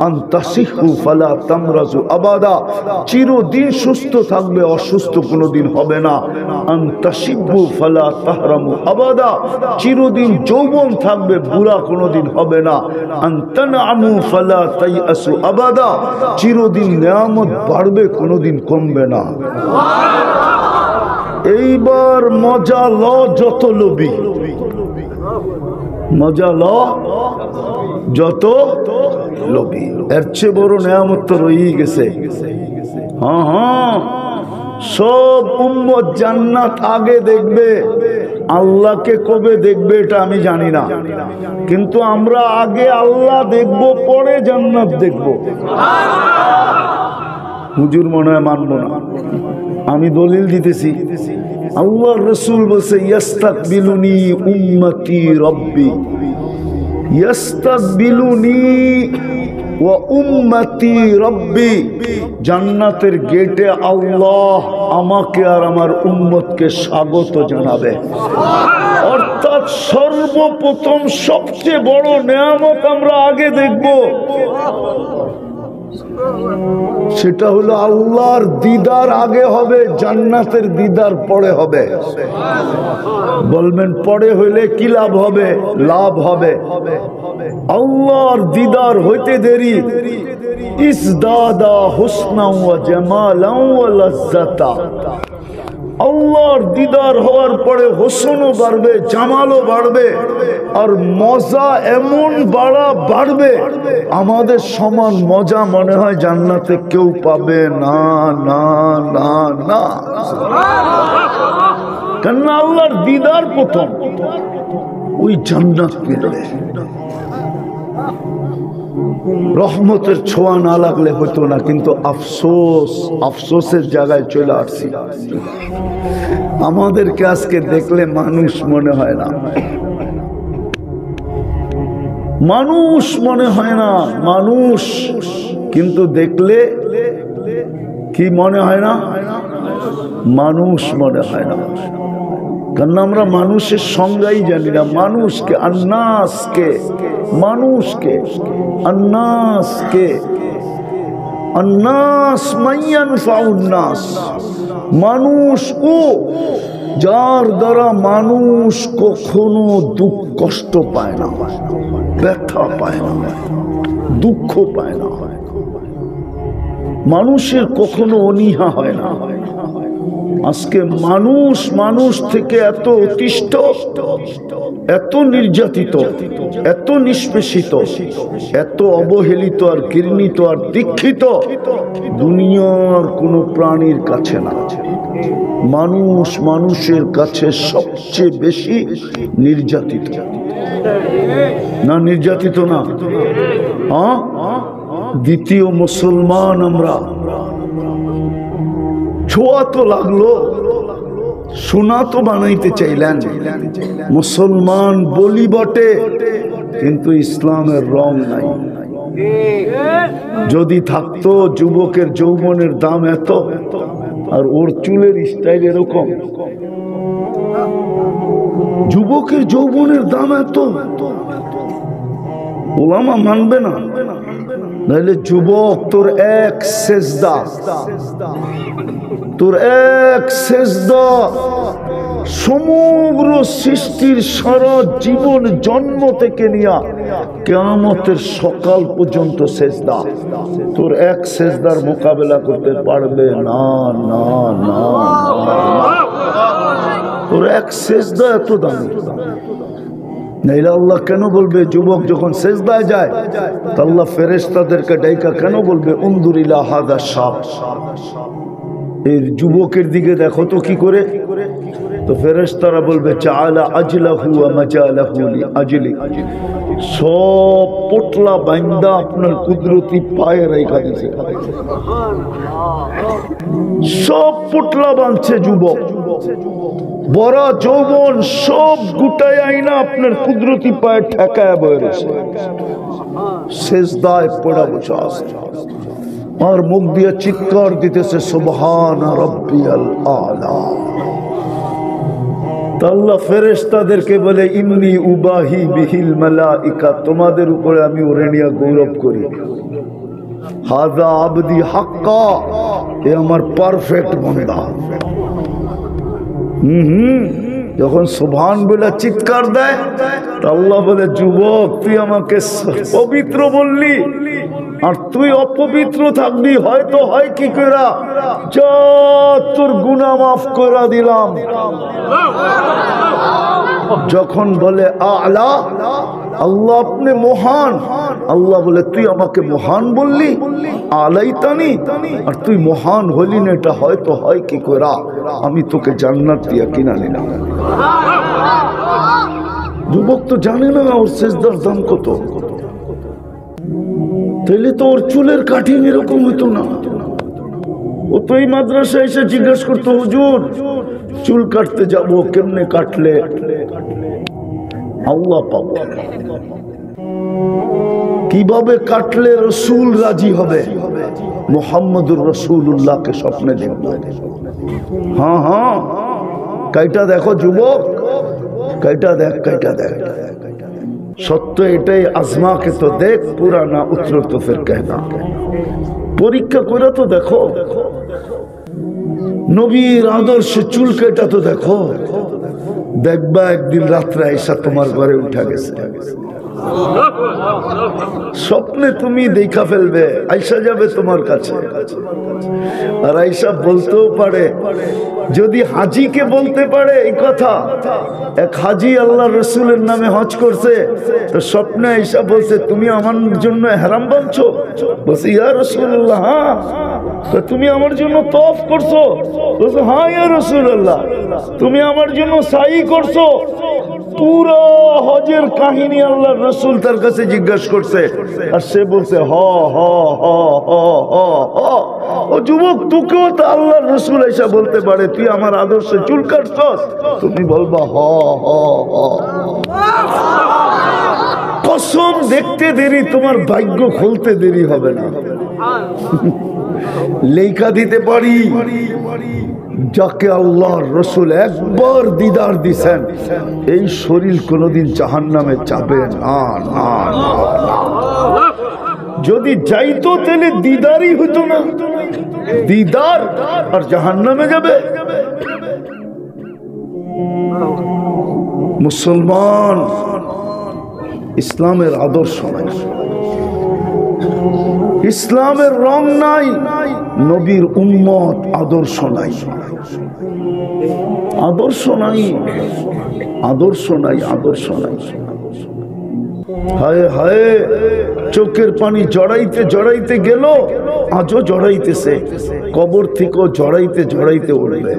A: আনতাসিহু ফালা তামরাজু আবাদা, চিরদিন সুস্থ থাকবে, অসুস্থ কোনদিন হবে না। আনতাসিবু ফালা তাহরামু আবাদা, চিরদিন যৌবন থাকবে, বুড়া কোনদিন হবে না। আনতানামু ফালা তাইয়াসু আবাদা, চিরদিন নিয়ামত বাড়বে, কোনদিন কমবে না। এইবার মজা ল, যত লবি মজা ল, যত লবি। এর চেয়ে বড় নিয়ামত তো রয়েই গেছে। হ্যাঁ হ্যাঁ, সব উম্মত জান্নাত আগে দেখবে, আল্লাহকে কবে দেখবে এটা আমি জানি না, কিন্তু আমরা আগে আল্লাহ দেখব, পরে জান্নাত দেখব। হুজুর মনে হয় মানব না, আমি দলিল দিতেছি। আল্লাহর রাসূল বলছে ইয়াস্তাকবিলুনি উম্মতি রব্বি, ইয়াস্তাকবিলুনি ওয়া উম্মতি রব্বি, জান্নাতের গেটে আল্লাহ আমাকে আর আমার উম্মতকে স্বাগত জানাবে। অর্থাৎ সর্বপ্রথম সবচেয়ে বড় নিয়ামত আমরা আগে দেখব, সেটা হলো আল্লাহর দিদার আগে হবে, জান্নাতের দিদার পরে হবে। বলবেন পরে হইলে কি লাভ হবে? লাভ হবে। আল্লাহর দিদার হইতে দেরি, ইসদাদা হুসনা ওয়া জামালান ওয়া লাজ্জাতা, আল্লাহর দিদার হওয়ার পরে হোসনও বাড়বে, জামালও বাড়বে, আর মজা এমন বাড়বে, আমাদের সমান মজা মনে হয় জান্নাতে কেউ পাবে না না না না। কেন? আল্লাহর দিদার প্রথম, ওই জান্নাত পেলে রহমতের ছোঁয়া না লাগলে হতো না, কিন্তু আফসোসের জায়গায় চলে আসছি। আমাদেরকে আজকে দেখলে মানুষ মনে হয় না, মানুষ মনে হয় না, মানুষ, কিন্তু দেখলে কি মনে হয় না? মানুষ মনে হয় না। কারণ আমরা মানুষের সংজ্ঞাই জানি না। মানুষকে, আন্নাসকে, মানুষকে, আন্নাসকে, আন্নাস মাইয়ান ফাউন্নাস, মানুষ ও যার দ্বারা মানুষ কখনো দুঃখ কষ্ট পায় না, ব্যথা পায় না, দুঃখ পায় না, মানুষের কখনো অনীহা হয় না। আজকে মানুষ থেকে এত অতিষ্ঠ, এত নির্যাতিত, এত নিষ্পেষিত, এত অবহেলিত আর ঘৃণিত আর দীক্ষিত দুনিয়ার কোনো প্রাণীর কাছে না। মানুষের কাছে সবচেয়ে বেশি নির্যাতিত। না নির্যাতিত না? হ্যাঁ, দ্বিতীয় মুসলমান আমরা। ছোঁয়া তো লাগলো, সোনা তো বানাইতে চাইলেন, মুসলমান বলি বটে, কিন্তু ইসলামের রং নাই। যদি থাকতো যুবকের যৌবনের দাম এত, আর ওর চুলের স্টাইল এরকম, যুবকের যৌবনের দাম এত, ওলামা মানবে না। নাহলে যুবক, তোর এক সেজদা, তোর এক সেজদা সমগ্র সৃষ্টির সারা জীবন, জন্ম থেকে নিয়া কিয়ামতের সকাল পর্যন্ত সেজদা, তোর এক সেজদার মোকাবেলা করতে পারবে না না না। তোর এক সেজদা এত দামি। নাইলে আল্লাহ কেন বলবে যুবক যখন সেজদায় যায়, আল্লাহ ফেরেশতাদেরকে ডাইকা কেন বলবে উনদুর ইলা হাযা শাব, এই যুবকের দিকে দেখো তো কি করে। তো ফেরেশতারা বলবে জাআলা আজলাহু ওয়া মাজালাহু লিআজলি, সব পোটলা বান্দা আপনার কুদরতি পায়ে রেখা দিয়েছে, সব পোটলা বাঁধছে যুবক, বড় যৌবন সব গুটায় আইনা আপনার কুদরতি পায়ে ঠেকায় বয়েছে, সেজদায় পড়া বসে আছে আর মুখ দিয়ে চিৎকার দিতেছে সুবহান রাব্বিয়াল আলা। আল্লাহ ফেরেশতাদেরকে বলে ইন্নী উবাহি বিহিল মালাইকা, তোমাদের উপরে আমি ওরে নিয়ে গৌরব করি। হাযা আবদি হাক্কা, এ আমার পারফেক্ট বান্দা। যখন সুবহান বলে চিৎকার দেয় আল্লাহ বলে যুবক তুই আমাকে পবিত্র বললি আর তুই অপবিত্র থাকবি, হয়তো হয় কি করা, যা তোর গুনাহ মাফ করে দিলাম। যখন বলে আলা, আল্লাহ আপনি মহান, আল্লাহ বলে তুই আমাকে মহান বললি, আলাইতানি, আর তুই মহান হলি না, এটা হয়তো হয় কি করা, আমি তোকে জান্নাত দিয়া কিনা নিলাম। যুবক তো জানে না ওর সেজদার দাম কত, তাইলে তো ওর চুলের কাটিং এরকম হইতো না। ও তো এই মাদ্রাসায় এসে জিজ্ঞেস করতো হুজুর চুল কাটতে যাব, কেমনে কাটলে আল্লাহ পাবো, কিভাবে কাটলে রসুল রাজি হবে, মুহাম্মদুর রাসূলুল্লাহকে স্বপ্নে দেখবো। হ্যাঁ হ্যাঁ, কাইটা দেখো যুবক, কাইটা দেখ, কাইটা দেখ, সত্য এটাই, আজমাকে তো দেখ, পুরা না উত্তর তো ফের कहना, পরীক্ষা করে তো দেখো, নবীর আদর্শে চুল কেটা তো দেখো, দেখবা একদিন রাত্রে আইসা তোমার ঘরে উঠা গেছে, স্বপ্নে তুমি দেখা ফেলবে, আইসা যাবে তোমার কাছে, আর আইসা বলতেও পারে, যদি হাজিকে বলতে পারে এই কথা, এক হাজি আল্লাহ রসুলের নামে হজ করছে, তো স্বপ্নে আইসা বলছে তুমি আমার জন্য হেরাম বানছো, বলছে ইয়া রাসূলুল্লাহ, হ্যাঁ, তো তুমি আমার জন্য তওয়াফ করছো, বলছে হ্যাঁ ইয়া রাসূলুল্লাহ, তুমি আমার জন্য সাই করছো, পুরো হজের কাহিনী আল্লাহ রসুল তার কাছে জিজ্ঞাসা করছে, আর সে বলছে হ হ হ হ হ। ও যুবক, তোকেও তো আল্লাহ রসুল এসে বলতে পারে তুই আমার আদর্শে চুল কাটছস, তুমি বলবা হ হ হ। কসম, দেখতে দেরি, তোমার ভাগ্য খুলতে দেরি হবে না। লেখা দিতে পারি যাকে আল্লাহর রসুল একবার দিদার দিছেন, এই শরীর কোনোদিন জাহান্নামে যাবে না, না না। যদি যাইতো তাহলে দিদারই হতো না, দিদার আর জাহান্নামে যাবে। মুসলমান ইসলামের আদর্শ নাই, ইসলামের রং নাই, নবীর উম্মত আদর্শ নাই, আদর্শ নাই, আদর্শ নাই, আদর্শ নাই। হায় হায়, চোখের পানি জড়াইতে জড়াইতে গেল, আজও জড়াইতেছে, কবর থেকেও জড়াইতে জড়াইতে উঠবে।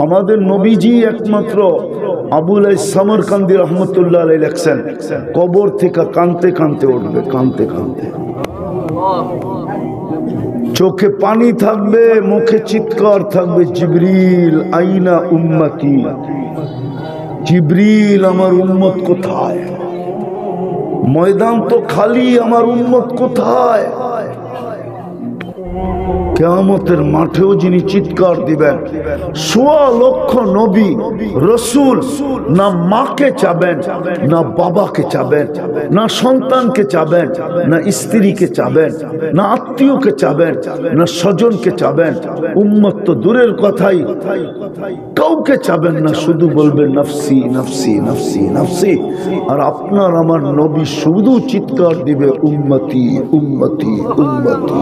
A: আমাদের নবীজি একমাত্র আবুল সামরকান্দি রহমতুল্লাহ আলাইহি লেখছেন, কবর থেকে কাঁদতে কাঁদতে উঠবে, কাঁদতে কাঁদতে। চোখে পানি থাকবে, মুখে চিৎকার থাকবে, জিবরিল আইনা উম্মতি, জিবরিল আমার উম্মত কোথায়, ময়দান তো খালি, আমার উম্মত কোথায়। কিয়ামতের মাঠেও যিনি চিৎকার দিবেন, ১৬ লক্ষ নবী রসুল না মাকে চাবেন, না বাবাকে চাবেন, না সন্তানকে চাবেন, না স্ত্রীকে চাবেন, না আত্মীয়কে চাবেন, না স্বজনকে চাবেন, উম্মত তো দূরের কথাই, কাউকে চাবেন না, শুধু বলবেন নফসি নফসি নফসি নফসি। আর আপনার আমার নবী শুধু চিৎকার দিবে উম্মতি উম্মতি উম্মতি।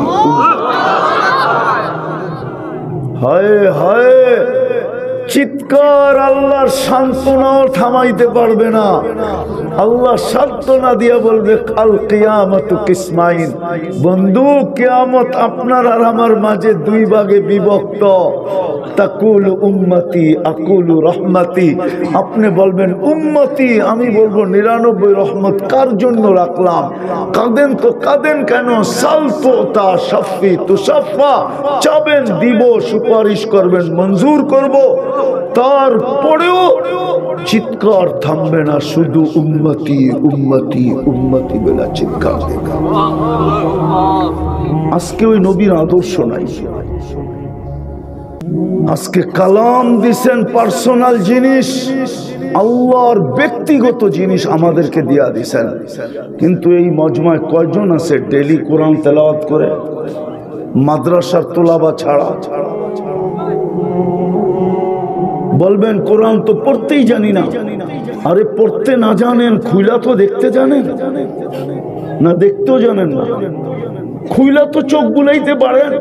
A: হায় হায়, চিৎকার আল্লাহর সান্ত্বনাও থামাইতে পারবে না। আল্লাহ সান্ত্বনা দিয়া বলবে কাল কিয়ামতু কিসমাইন, বন্ধু কিয়ামত আপনার আর আমার মাঝে দুই ভাগে বিভক্ত। তাকুল উম্মতি আকুলু রহমতি, আপনি বলবেন উম্মতি, আমি বলবো 99 রহমত কার জন্য রাখলাম। কাঁদেন তো কাঁদেন কেন? সাল তো তা শাফি তুশাফা, চাবেন দিব, সুপারিশ করবেন মঞ্জুর করব। তারপরেও চিৎকার থামবে না, শুধু উম্মতি উম্মতি উম্মতি বলে চিৎকার দেবে। আজকে ওই নবীর আদর্শ নাই। আজকে কালাম দিছেন পার্সোনাল জিনিস, আল্লাহর ব্যক্তিগত জিনিস আমাদেরকে দিয়া দিছেন। কিন্তু এই মজমায় কয়জন আছে ডেলি কোরআন তেলাওয়াত করে? মাদ্রাসার তোলাবা ছাড়া। বলবেন কোরআন তো পড়তেই জানি না। আরে পড়তে না জানেন, খুইলা তো দেখতে জানেন না? দেখতেও জানেন না, খুইলা তো চোখ বুলাইতে পারেন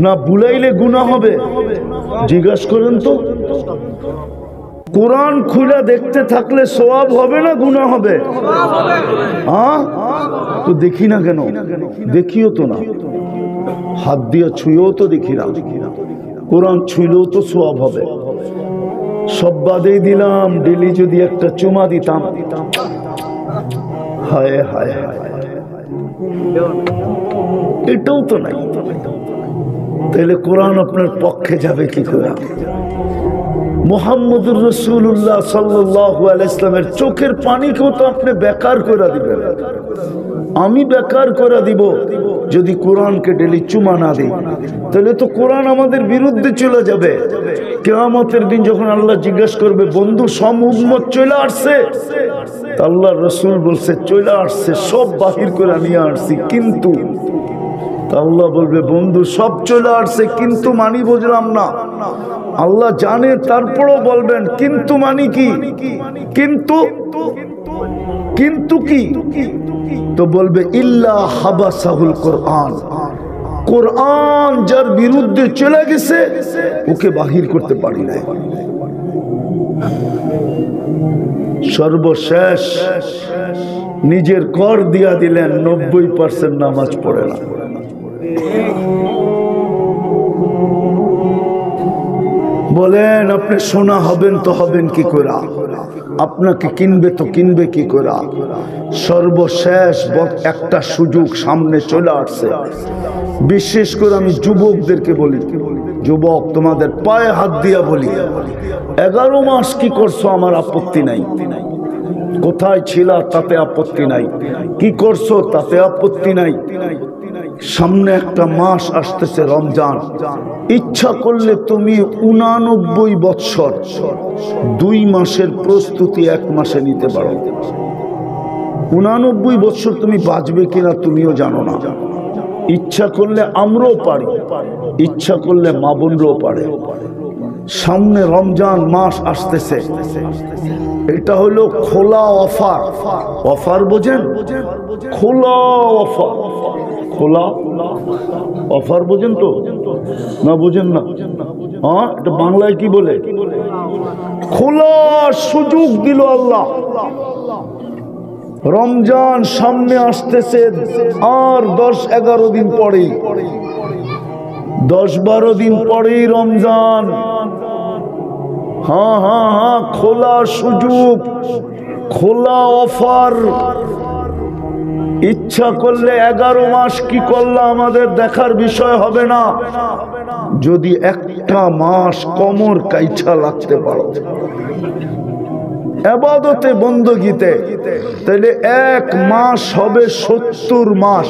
A: না? বুলাইলে গুনাহ হবে? জিজ্ঞাসা করেন তো। কোরআন খুইলা দেখতে থাকলে সওয়াব হবে না গুনাহ হবে? হ্যাঁ, তো দেখি না কেন? দেখিও তো না, হাত দিয়ে ছুঁয়েও তো দেখি না। কোরআন ছুঁলেও তো সওয়াব হবে। সব বাদেই দিলাম, ডেলি যদি একটা চুমা দিতাম, হায় হায় হায়, এটাও তো নাই। তাহলে কোরআন আপনার পক্ষে যাবে কি করে? মুহাম্মদুর রাসূলুল্লাহ সাল্লাল্লাহু আলাইহি ওয়াসাল্লামের চোখের পানিকেও তো আপনি বেকার করে দিবেন। আমি বেকার করে দিব যদি কোরআনকে ডেলি চুমা না দিই। তাহলে তো কোরআন আমাদের বিরুদ্ধে চলে যাবে। কিয়ামতের দিন যখন আল্লাহ জিজ্ঞাসা করবে, বন্ধু সব উম্মত চলে আসছে? আল্লাহর রাসূল বলছে চলে আসছে, সব বাহির করে নিয়ে আসছি, কিন্তু আল্লাহ বলবে বন্ধু সব চলে আসছে কিন্তু মানি বুঝলাম না। আল্লাহ জানে, তারপরও বলবেন কিন্তু মানি কি? কিন্তু কিন্তু কি? তো বলবে ইল্লা হাবাসাহুল কোরআন, কোরআন যার বিরুদ্ধে চলে গেছে ওকে বাহির করতে পারি না। সর্বশেষ নিজের কর দিয়া দিলেন, 90% নামাজ পড়ে না। বলেন আপনি সোনা হবেন তো হবেন কি করে? আপনাকে কিনবে তো কিনবে কি করে? সর্বশেষ একটা সুযোগ সামনে চলে আসছে। বিশেষ করে আমি যুবকদেরকে বলি, যুবক তোমাদের পায়ে হাত দিয়া বলি, 11 মাস কি করছো আমার আপত্তি নাই, কোথায় ছিল তাতে আপত্তি নাই, কি করছো তাতে আপত্তি নাই। সামনে একটা মাস আসতেছে রমজান, ইচ্ছা করলে তুমি 89 বৎসর 2 মাসের প্রস্তুতি 1 মাসে নিতে পারো। 89 বৎসর তুমি বাঁচবে কিনা তুমিও জানো না। ইচ্ছা করলে আমরাও পারি, ইচ্ছা করলে মা বোনরাও পারে। সামনে রমজান মাস আসতেছে, এটা হলো খোলা অফার। অফার বোঝেন? খোলা অফার, খোলা অফার বোঝেন তো? না বোঝেন না? হ্যাঁ, এটা বাংলায় কি বলে? খোলা সুযোগ দিল আল্লাহ। রমজান সামনে আসতেছে, আর 10-11 দিন পরেই, 10-12 দিন পরেই রমজান। হ্যাঁ হ্যাঁ হ্যাঁ, খোলা সুযোগ, খোলা অফার। ইচ্ছা করলে 11 মাস কি করলে আমাদের দেখার বিষয় হবে না। যদি একটা মাস কোমর কাইছা লাগতে পারো ইবাদতে বندگিতে, তাহলে 1 মাস হবে 70 মাস।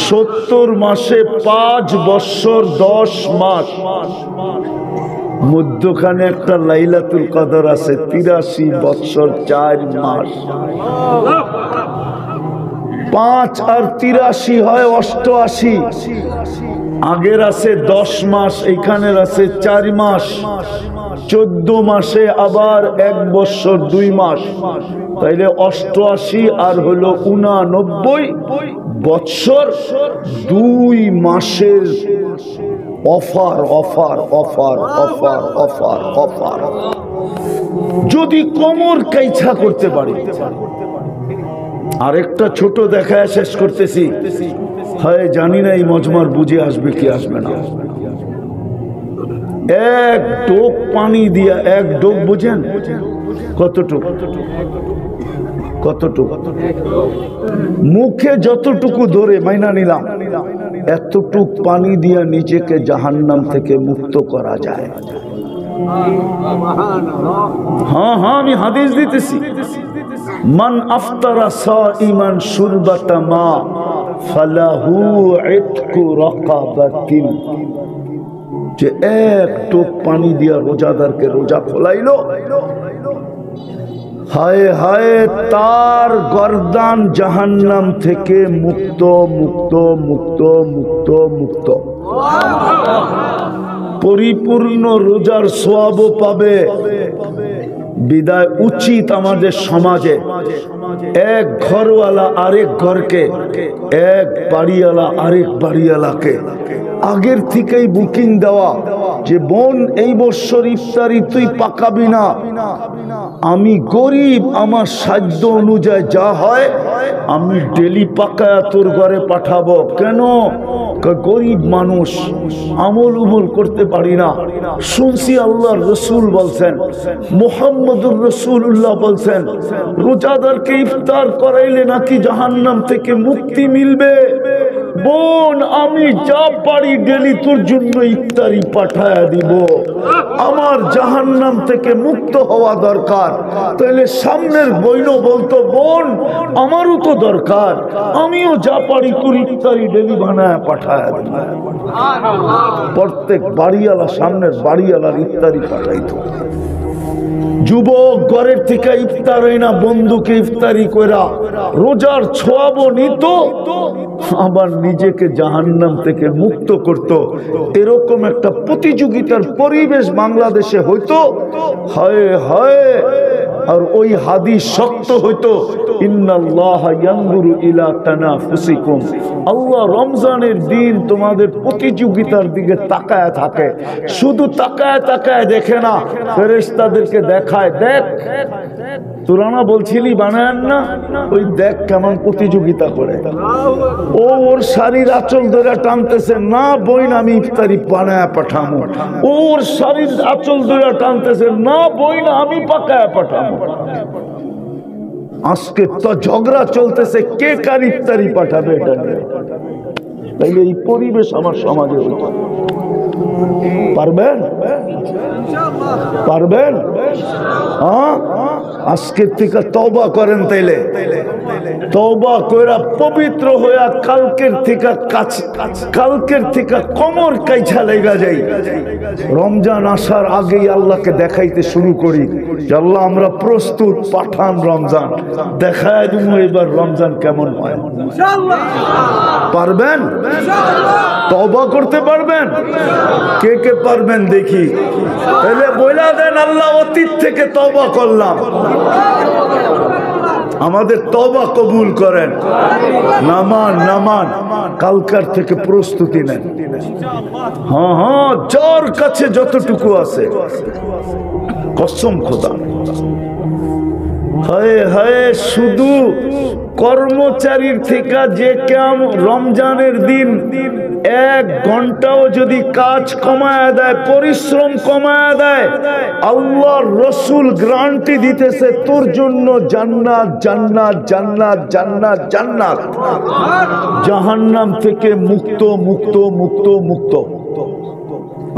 A: 70 মাসে 5 বছর 10 মাস। মধ্যখানে একটা লাইলাতুল কদর আছে, 83 বছর 4 মাস। 5 আর 83 হয় 88। আগের আছে 10 মাস, এইখানের আছে 4 মাস। 14 মাসে আবার 1 বছর 2 মাস, তাইলে 88 আর হলো 89 বছর 2 মাসের offer offer offer offer offer offer. যদি কোমর কাইছা করতে পারি, আরেকটা ছোট দেখায় শেষ করতেছি। হয় জানি না এই মজমার বুঝে আসবে কি আসবে না। এক ডোক পানি দিয়া, এক ডোক বুঝেন কতটুকু? কতটুকু? মুখে যতটুকু ধরে মাইনা নিলাম, এতটুক পানি দিয়া নিজেকে জাহান্নাম থেকে মুক্ত করা যায়। হ্যাঁ হ্যাঁ, আমি হাদিস দিতেছি। মান আফতারা সাইমান শুরবাতা মা ফালাহু ইতকু রাকাবাতিন। যে এক টোপ পানি দিয়া রোজাদারকে রোজা খোলাইলো, হায় হায় তার গর্দান জাহান্নাম থেকে মুক্ত মুক্ত মুক্ত মুক্ত মুক্ত। পরিপূর্ণ রোজার সওয়াবও পাবে। বিদায় উচিত আমাদের সমাজে এক ঘরওয়ালা আরেক ঘরকে, এক বাড়িওয়ালা আরেক বাড়িওয়ালাকে আগের থেকেই বুকিং দেওয়া যে বোন এই বছর ইফতারি তুই পাকাবি না, আমি গরিব, আমার সাধ্য অনুযায়ী যা হয় আমি ডেলি পাকায়া তোর ঘরে পাঠাবো। কেন? গরিব মানুষ, আমল উমল করতে পারি না। শুনছি আল্লাহর রসুল বলছেন, মুহাম্মদুর রাসূলুল্লাহ বলছেন, রোজাদারকে ইফতার করাইলে নাকি জাহান্নাম থেকে মুক্তি মিলবে। বোন আমি যা পারি ডেলি তোর জন্য ইফতারি পাঠায়া দিব, আমার জাহান্নাম থেকে মুক্ত হওয়া দরকার। তাহলে সামনের বইন বলতো, বোন আমারও তো দরকার, আমিও যা পারি তোর ইফতারি ডেলি বানায় পাঠায়া দিব। প্রত্যেক বাড়িওয়ালা সামনের বাড়িওয়ালার ইফতারি পাঠাইতো। যুবক ঘরের থেকে ইফতার হয় না, বন্ধুকে ইফতারি কইরা রোজার ছোয়াবো নিত, আবার নিজেকে জাহান্নাম থেকে মুক্ত করত। এরকম একটা প্রতিযোগিতার পরিবেশ বাংলাদেশে হইতো। হায় হায়, আর ওই হাদিস শক্ত হইতো, ইন্নাল্লাহা ইয়ানজুরু ইলা তানাফুসিকুম। আল্লাহ রমজানের দিন তোমাদের প্রতিযোগিতার দিকে তাকায় থাকে। শুধু তাকায় তাকায় দেখে না, ফেরেশতাদেরকে দেখায়, দেখ তোরা না বলছিলি বানায় না, ওই দেখ কেমন প্রতিযোগিতা করে। ও ওর শাড়ির আঁচল ধরে টানতেছে, না বোন আমি ইফতারি বানায় পাঠাবো। ওর শাড়ির আঁচল ধরে টানতেছে, না বোন আমি পাকায় পাঠাবো। আজকে তো ঝগড়া চলতেছে কে কার ইফতারি পাঠাবে এটা নিয়ে। তাইলে এই পরিবেশ আমার সমাজে হইতো। পারবেন? পারবেন? হ্যাঁ, আজকের থেকে তওবা করেন। তাইলে তওবা কইরা পবিত্র হইয়া কালকের থেকে কোমর কাইছা লেগা যাই। রমজান আসার আগেই আল্লাহকে দেখাইতে শুরু করি যে আল্লাহ আমরা প্রস্তুত, পাঠান রমজান, দেখায় দিব এবার রমজান কেমন হয়। পারবেন? তওবা করতে পারবেন? কে কে পারবেন দেখি? তাহলে বইলা দেন, আল্লাহ অতীত থেকে তওবা করলাম, আমাদের তওবা কবুল করেন। নামান নামান, কালকার থেকে প্রস্তুতি নেন। হ্যাঁ হ্যাঁ, যার কাছে যতটুকু আছে কসম খোদা। হায় হায়, শুধু কর্মচারীর থেকে যে কাম রমজানের দিন 1 ঘন্টাও যদি কাজ কমায় দেয়, পরিশ্রম কমায় দেয়, আল্লাহর রসুল গ্যারান্টি দিতেছে তোর জন্য জান্নাত জান্নাত জান্নাত জান্নাত জান্নাত। জাহান্নাম থেকে মুক্ত মুক্ত মুক্ত মুক্ত।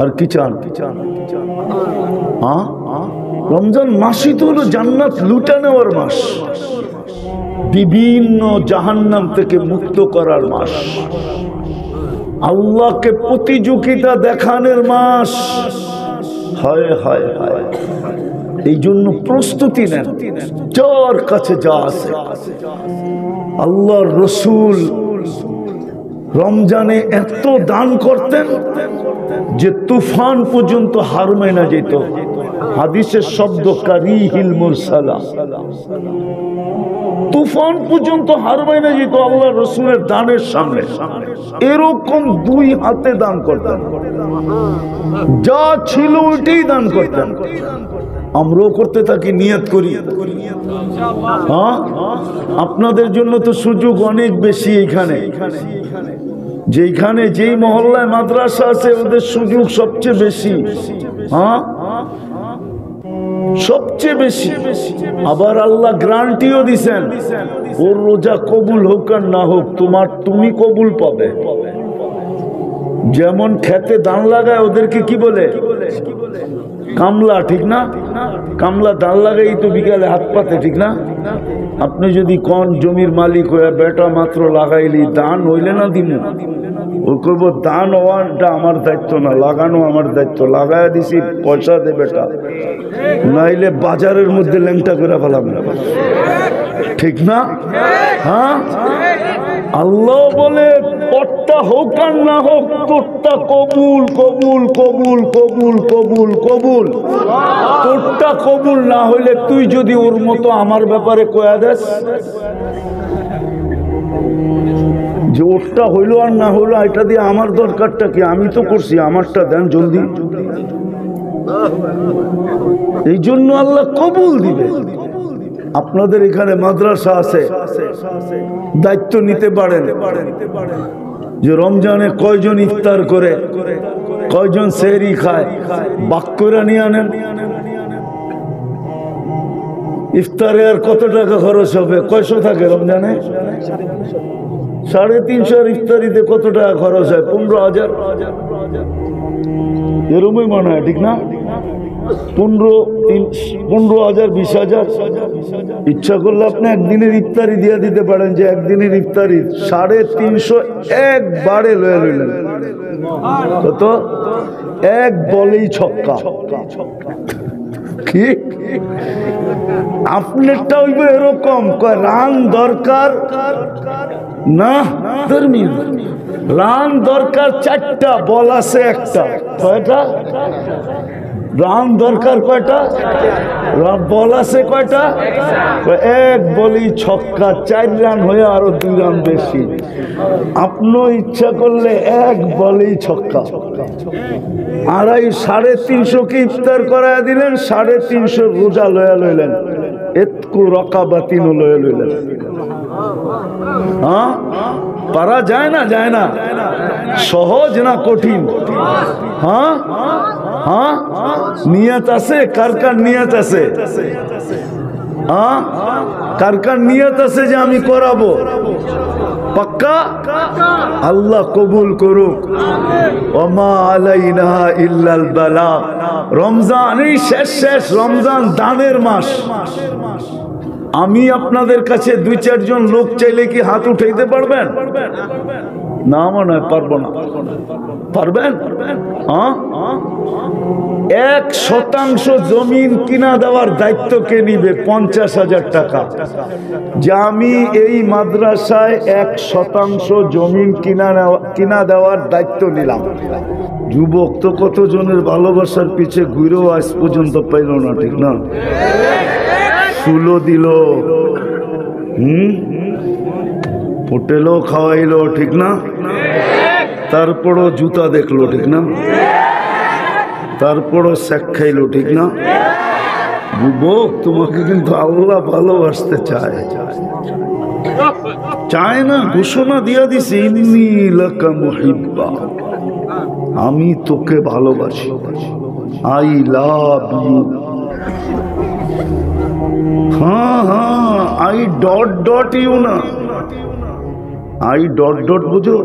A: আর কি চান? হ্যাঁ, রমজান মাসই তো হলো জান্নাত লুটা নেওয়ার মাস, বিভিন্ন জাহান্নাম থেকে মুক্ত করার মাস, আল্লাহকে প্রতিযোগিতা দেখানোর মাস। হায় হায় হায়, এই জন্য প্রস্তুতি নেন। যার কাছে যা আছে, আল্লাহর রসুল রমজানে এত দান করতেন যে তুফান পর্যন্ত হার মানা যেত। হাদিসের শব্দ কারিহিল মুরসালা, তুফান পর্যন্ত হার মানা যেত আল্লাহ রসুলের দানের সামনে। এরকম 2 হাতে দান করতেন, যা ছিল ওইটাই দান করতেন। আমরাও করতে থাকি, নিয়ত করি। হ্যাঁ, আপনাদের জন্য তো সুযোগ অনেক বেশি। এইখানে যেখানে যেই মহল্লায় মাদ্রাসা আছে ওদের সুযোগ সবচেয়ে বেশি। হ্যাঁ, সবচেয়ে বেশি। আবার আল্লাহ গ্যারান্টিও দিছেন, ওর রোজা কবুল হোক আর না হোক তুমি কবুল পাবে। যেমন খেতে ধান লাগায় ওদেরকে কি বলে? কামলা, ঠিক না? কামলা ধান লাগাই তো বিকালে হাত পাতে, ঠিক না? আপনি যদি কোন জমির মালিক হয়ে বেটা মাত্র লাগাইলি, দান হইলে না দিন, ও কইব দান হওয়াটা আমার দায়িত্ব না, লাগানো আমার দায়িত্ব। লাগাই দিছি, পয়সা দে বেটা, নাইলে বাজারের মধ্যে ল্যাংটা করে ফেলাম, ঠিক না? হ্যাঁ, আল্লাহ বলে তোরটা হোক আর না হোক, তোরটা কবুল কবুল কবুল কবুল কবুল কবুল। তোরটা কবুল না হইলে তুই যদি ওর মতো আমার ব্যাপারে কয়া দেস যে ওরটা হইলো আর না হইলো, এটা দিয়ে আমার দরকারটা কি? আমি তো করছি, আমারটা দেন জলদি। এই জন্য আল্লাহ কবুল দিবে। আপনাদের এখানে মাদ্রাসা আছে, দায়িত্ব নিতে পারেন যে রমজানে কয়জন ইফতার করে, কয়জন সেহরি খায়, বাক্যরা নিয়ে আনেন। ইফতারে আর কত টাকা খরচ হবে? কয়শো থাকে রমজানে? 350 আর ইফতারিতে কত টাকা খরচ হয়? 15,000 এরমই মনে হয়, ঠিক না? 15,000 20,000। ইচ্ছা করলে আপনি একদিনের ইফতারি দিয়ে দিতে পারেন, যে একদিনের ইফতারি 350 একবারে লয়ে লইলেন, কত? এক বলেই ছক্কা। কি আপনারটা হইবে এরকম? রান দরকার না, রান দরকার 4টা, বল আছে একটা। কয়টা রান দরকার? কয়টা বল আছে? কয়টা? এক বলেই ছক্কা, 4 রান হয়ে আরো 2 রান বেশি। আপনি ইচ্ছা করলে এক বলেই ছক্কা। 350 কে ইফতার করায় দিলেন, 350 রোজা লয়া লইলেন, এতকু রকাবাতিনও লয়া লইলেন। হ্যাঁ, পারা যায় না? যায় না? সহজ না কঠিন? হ্যাঁ হ্যাঁ, নিয়ত আছে? কার কার নিয়ত আছে? হ্যাঁ, কার কার নিয়ত আছে যে আমি করাবো? পাক্কা? আল্লাহ কবুল করুক। ওমা আলাইনা ইল্লাল বালাগ। রমজান এই শেষ রমজান দানের মাস। আমি আপনাদের কাছে 2-4 জন লোক চাইলে কি হাত উঠাইতে পারবেন? না মনে হয় পারবো না। পারবেন? 1% জমিন কিনা দেওয়ার দায়িত্ব কে নিবে? 50,000 টাকা। যে আমি এই মাদ্রাসায় 1% জমিন কিনা দেওয়ার দায়িত্ব নিলাম। যুবক তো কত জনের ভালোবাসার পিছে ঘুরেও আজ পর্যন্ত পাইল না, ঠিক না? ফুলও দিল, হোটেলও খাওয়াইলো, ঠিক না? তারপরও জুতা দেখলো, ঠিক না? তারপরও শেখ খাইলো, ঠিক না? যুবক, তোমাকে কিন্তু আল্লাহ ভালোবাসতে চায়, চায় না? ঘোষণা দিয়া দিছে, ইন্নী লাকা মুহিব্বা, আমি তোকে ভালোবাসি, আই লাভ ইউ। হ্যাঁ হ্যাঁ, আই ডট ডট ইউ না, আই ডট ডট বুঝো?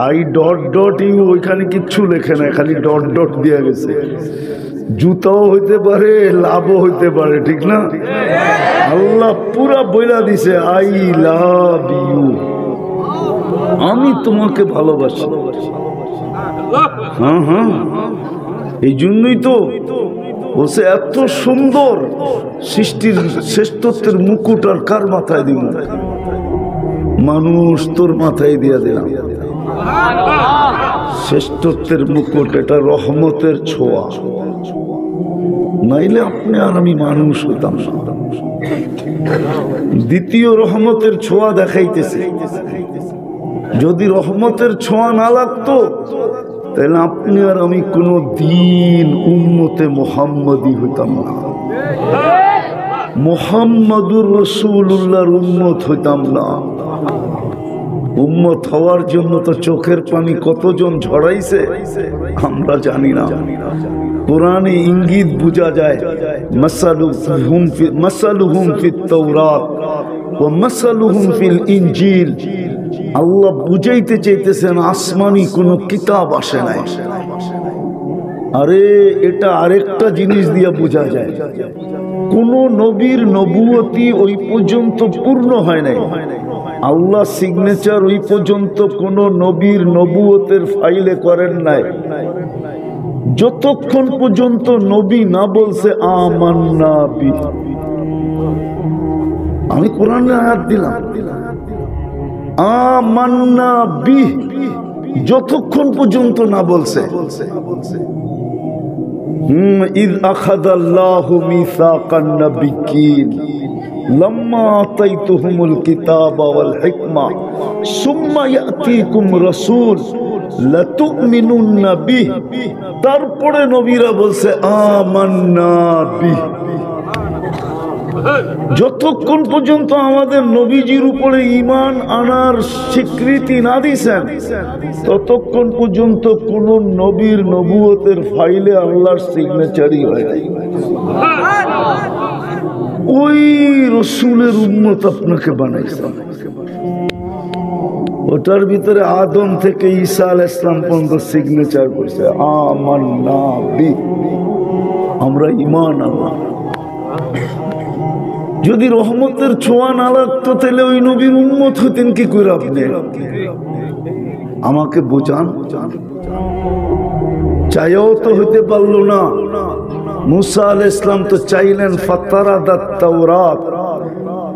A: আই ডট ডট ইউ, ওইখানে কিচ্ছু লেখে না, খালি ডট ডট দেওয়া গেছে। জুতাও হইতে পারে, লাভও হইতে পারে, ঠিক না? আল্লাহ পুরা বইলা দিছে, আই লাভ ইউ, আমি তোমাকে ভালোবাসি। হ্যাঁ হ্যাঁ, এই জন্যই তো বলছে এত সুন্দর সৃষ্টির শ্রেষ্ঠত্বের মুকুট আর কার মাথায় দিব? মানুষ তোর মাথায় দিয়া দিলাম শ্রেষ্ঠত্বের মুকুট। এটা রহমতের ছোঁয়া, নাইলে আপনি আর আমি মানুষ হইতাম না। দ্বিতীয় রহমতের ছোঁয়া দেখাইতেছে। যদি রহমতের ছোঁয়া না লাগতো তাহলে আপনি আর আমি কোনো দিন উম্মতে মুহাম্মদী হইতাম না, মুহাম্মাদুর রাসূলুল্লাহর উম্মত হইতাম না। উম্মত হওয়ার জন্য তো চোখের পানি কতজন ঝরাইছে আমরা জানি না। কোরআনে ইঙ্গিত বোঝা যায়, মাসালুহুম ফিত তাওরাত ওয়া মাসালুহুম ফিল ইনজিল। আল্লাহ বুঝাইতে চাইতেছেন আসমানি কোনো কিতাব আসে নাই। আরে এটা আরেকটা জিনিস দিয়ে বোঝা যায়, কোন নবীর নবুয়তি ওই পর্যন্ত পূর্ণ হয় নাই। আল্লাহ সিগনেচার ওই পর্যন্ত কোন নবীর নবুয়তের ফাইলে করেন নাই, যতক্ষণ পর্যন্ত নবী না বলছে আমান্না বি। আমি কোরআনে আয়াত দিলাম আমান্না বি, যতক্ষণ পর্যন্ত না বলছে। ইয আখাযাল্লাহু মিসাকান নাবিয়্যিন লাম্মা আতাইতুহুমুল কিতাবা ওয়াল হিকমা সুম্মা ইয়াতিকুম রাসূল লাতুমিনুন্না বিহি। তারপরে নবীরা বলছে আমান্না বিহি। যতক্ষণ পর্যন্ত আমাদের নবীজির উপরে ঈমান আনার স্বীকৃতি না দিয়েছেন, ততক্ষণ পর্যন্ত কোন নবীর নবুয়তের ফাইলে আল্লাহর সিগনেচারই হয় নাই। ওই রসুলের উম্মত আপনাকে বানাইছে, ওটার ভিতরে আদম থেকে ঈসা আলাইহিস সালাম পর্যন্ত সিগনেচার করছে আমান্না বি, আমরা ঈমান আনলাম। যদি রহমতের ছোঁয়া না লাগতো তাহলে ওই নবীর উম্মত হতেন কি করে আপনি? আমাকে বোঝান। চাইও তো হইতে পারলো না। মুসা আলাইহিস সালাম তো চাইলেন ফাতারাদাত তাওরাত,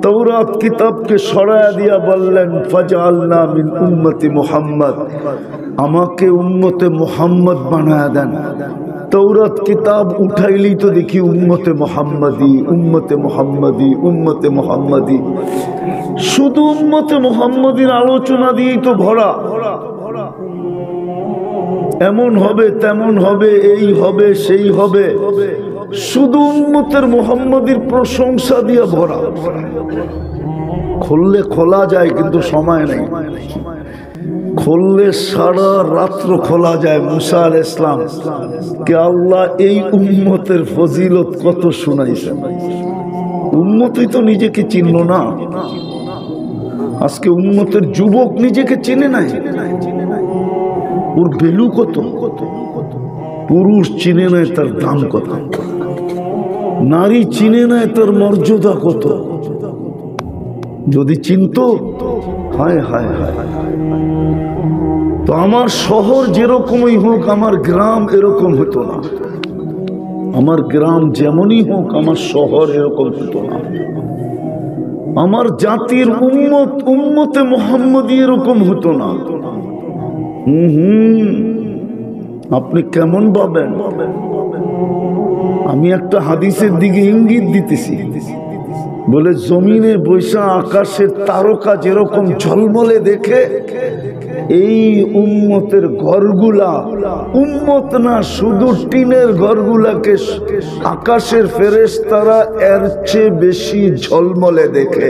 A: তাওরাত কিতাবকে সরায়া দিয়া বললেন ফাজআলনা মিন উম্মতি মুহাম্মদ, আমাকে উম্মতে মুহাম্মদ বানায়া দেন। তাওরাত কিতাব উঠাইলি তো দেখি উম্মতে মুহাম্মদি, উম্মতে মুহাম্মদি, উম্মতে মুহাম্মদি। শুধু উম্মতে মুহাম্মদির আলোচনা দিয়েই তো ভরা। এমন হবে, তেমন হবে, এই হবে, সেই হবে, শুধু উম্মতের মুহাম্মদির প্রশংসা দিয়ে ভরা। খুললে খোলা যায় কিন্তু সময় নেই, খুললে সারা রাত্র খোলা যায়। মুসা আলাইহিস সালাম কে আল্লাহ এই উম্মতের ফজিলত কত শুনাইছেন। উম্মতই তো নিজেকে চিনল না। আজকে উম্মতের যুবক নিজেকে চিনে নাই, ওর ভ্যালু কত। পুরুষ চিনে নাই তার দাম কত, নারী চিনে নাই তার মর্যাদা কত। যদি চিনতো, হায় হায় হায়। তো আমার শহর যেরকমই হোক, আমার গ্রাম এরকম হতো না। আমার গ্রাম যেমনই হোক, আমার শহর এরকম হতো না। আমার জাতির উম্মত, উম্মতে মুহাম্মদী এরকম হতো না। আপনি কেমন ভাবেন? আমি একটা হাদিসের দিকে ইঙ্গিত দিতেছি, বলে জমিনে বৈশা আকাশের তারকা যেরকম ঝলমলে দেখে, এই উম্মতের ঘরগুলা, উম্মত না শুধু টিনের ঘরগুলাকে আকাশের ফেরেশতারা এর চেয়ে বেশি ঝলমলে দেখে।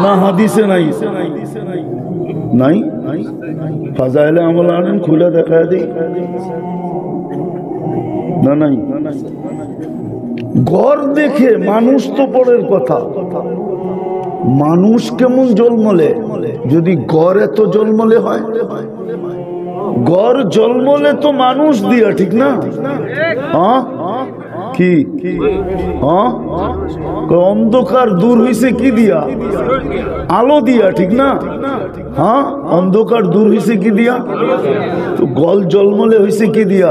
A: না হাদিসে নাই? নাই? ফাজাইলে আমল আনেন, খুলে দেখা দিই। না নাই, ঘর দেখে মানুষ তো পরের কথা। মানুষ কেমন জলমলে? যদি ঘর এত জলমলে হয়, ঘর জলমলে তো মানুষ দিয়া, ঠিক না? হ্যাঁ কি হ্যাঁ, অন্ধকার দূর হইছে কি দিয়া? আলো দিয়া, ঠিক না? হ্যাঁ, অন্ধকার দূর হইছে কি দিয়া? তো গল জলমলে হইছে কি দিয়া?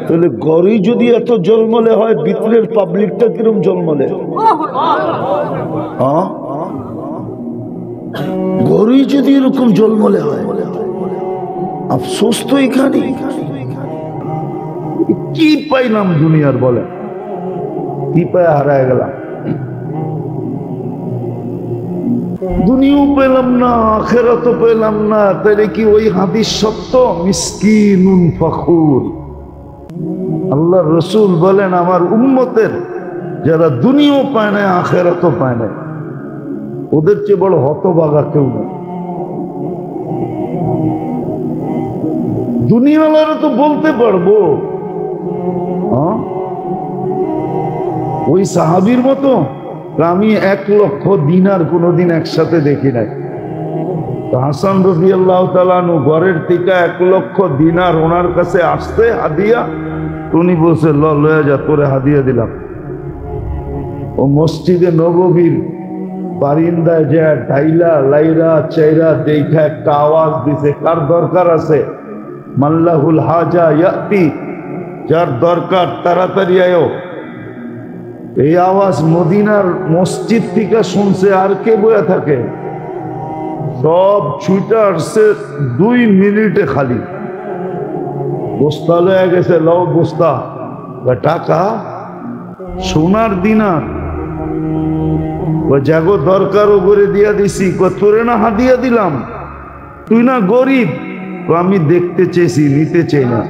A: তাহলে ঘরই যদি এত জলমলে হয়, ভিতরের পাবলিকটা কিরম জলমলে? হ্যাঁ, ঘরই যদি এরকম জলমলে হয়, আফসোস তো এখানে। কি পাইলাম দুনিয়ার? বলে কি পায় হারায় গেলাম? দুনিয়াও পেলাম না, আখিরাতও পেলাম না, তাহলে কি ওই হাদিস সত্য? মিসকিনুন ফখুর। আল্লাহর রাসূল বলেন আমার উম্মতের যারা দুনিয়াও পায় না আখিরাতও পায় না, ওদের চেয়ে বড় হতভাগা কেউ না। দুনিয়াওয়ালারা তো বলতে পারবো, ওই সাহাবীর মতো আমি 1 লক্ষ দিনার কোনোদিন একসাথে দেখি নাই। তো হাসান রাদিয়াল্লাহু তাআলা আনহু ঘরের থেকে 1 লক্ষ দিনার ওনার কাছে আসতে হাদিয়া, উনি বলছে লয়া যা, তোরে হাদিয়া দিলাম। ও মসজিদে নববীর বারিন্দায় যা ঢাইলা লাইরা চাইরা দেখা একটা আওয়াজ দিছে, কার দরকার আছে? মাল্লাহুল হাজা ইয়াতি, যার দরকার তাড়াতাড়ি আয়ো। এই আওয়াজ মদিনার মসজিদ থেকে শুনছে, আর কে বয়া থাকে? সব ছুটে আসছে 2 মিনিটে খালি। বস্তা লয়ে গেছে, লও বস্তা, টাকা সোনার দিনার, জাগো দরকারও করে দিয়া দিছি। তোরে না হাদিয়া দিলাম, তুই না গরিব? আমি দেখতে চেয়েছি, নিতে চাই না।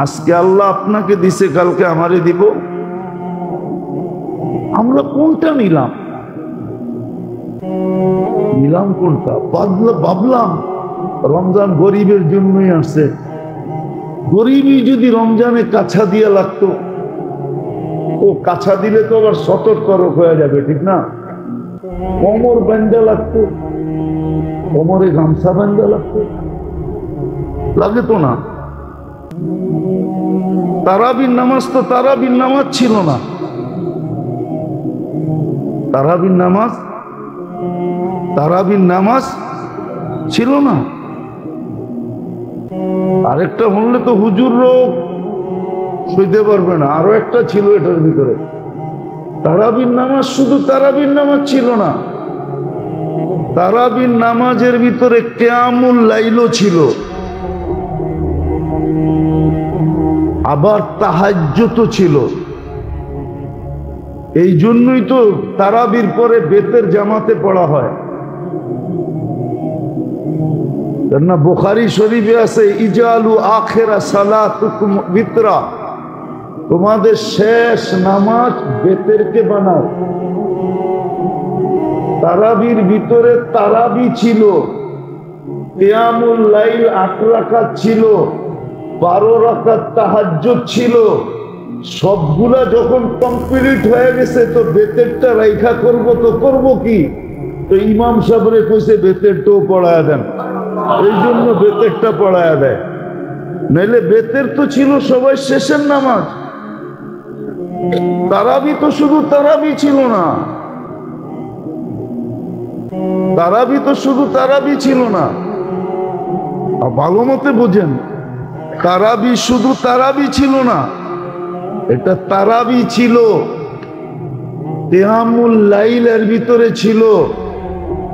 A: আজকে আল্লাহ আপনাকে দিছে, কালকে আমারে দিব। আমরা কোনটা নিলাম? নিলাম কোনটা? ভাবলাম রমজান গরিবের জন্যই আসছে। গরিবই যদি রমজানে কাছা দিয়া লাগতো, ও কাছা দিলে তো আবার সতর্ক হয়ে যাবে, ঠিক না? কোমর বান্ধা লাগতো, কোমরে গামছা বান্ধা লাগতো, লাগে তো না। তারাবির নামাজ তো তারাবির নামাজ ছিল না। তারাবির নামাজ ছিল না। আরেকটা বললে তো হুজুর রোগ সইতে পারবে না, আরো একটা ছিল এটার ভিতরে। তারাবির নামাজ শুধু তারাবির নামাজ ছিল না, তারাবির নামাজের ভিতরে কিয়ামুল লাইলও ছিল, আবার তাহাজ্জুদও ছিল। এই জন্যই তো তারাবির পরে বেতের জামাতে পড়া হয় না। বুখারী শরীফে আছে, ইজালু আখিরা সালাতুকুম বিতরা, তোমাদের শেষ নামাজ বেতেরকে বানাও। তারাবির ভিতরে তারাবি ছিল, কিয়ামুল লাইল 8 রাকাত ছিল, 12 রাকাত তাহাজ্জুদ ছিল। সবগুলা যখন কমপ্লিট হয়ে গেছে, তো বেতেরটা রাইখা করব, তো করব কি? তো ইমাম সাহেবরে কইছে বেতেরটাও পড়ায়া দেন, এই জন্য বেতেরটা পড়ায়া দেয়। নাইলে বেতের তো ছিল সবাই শেষের নামাজ। তারাবি তো শুধু তারাবি ছিল না, তারাবি তো শুধু তারাবি ছিল না। ভালো মতে বোঝেন, তারাবি শুধু তারাবি ছিল না, এটা তারাবি ছিল, কিয়ামুল লাইল এর ভিতরে ছিল,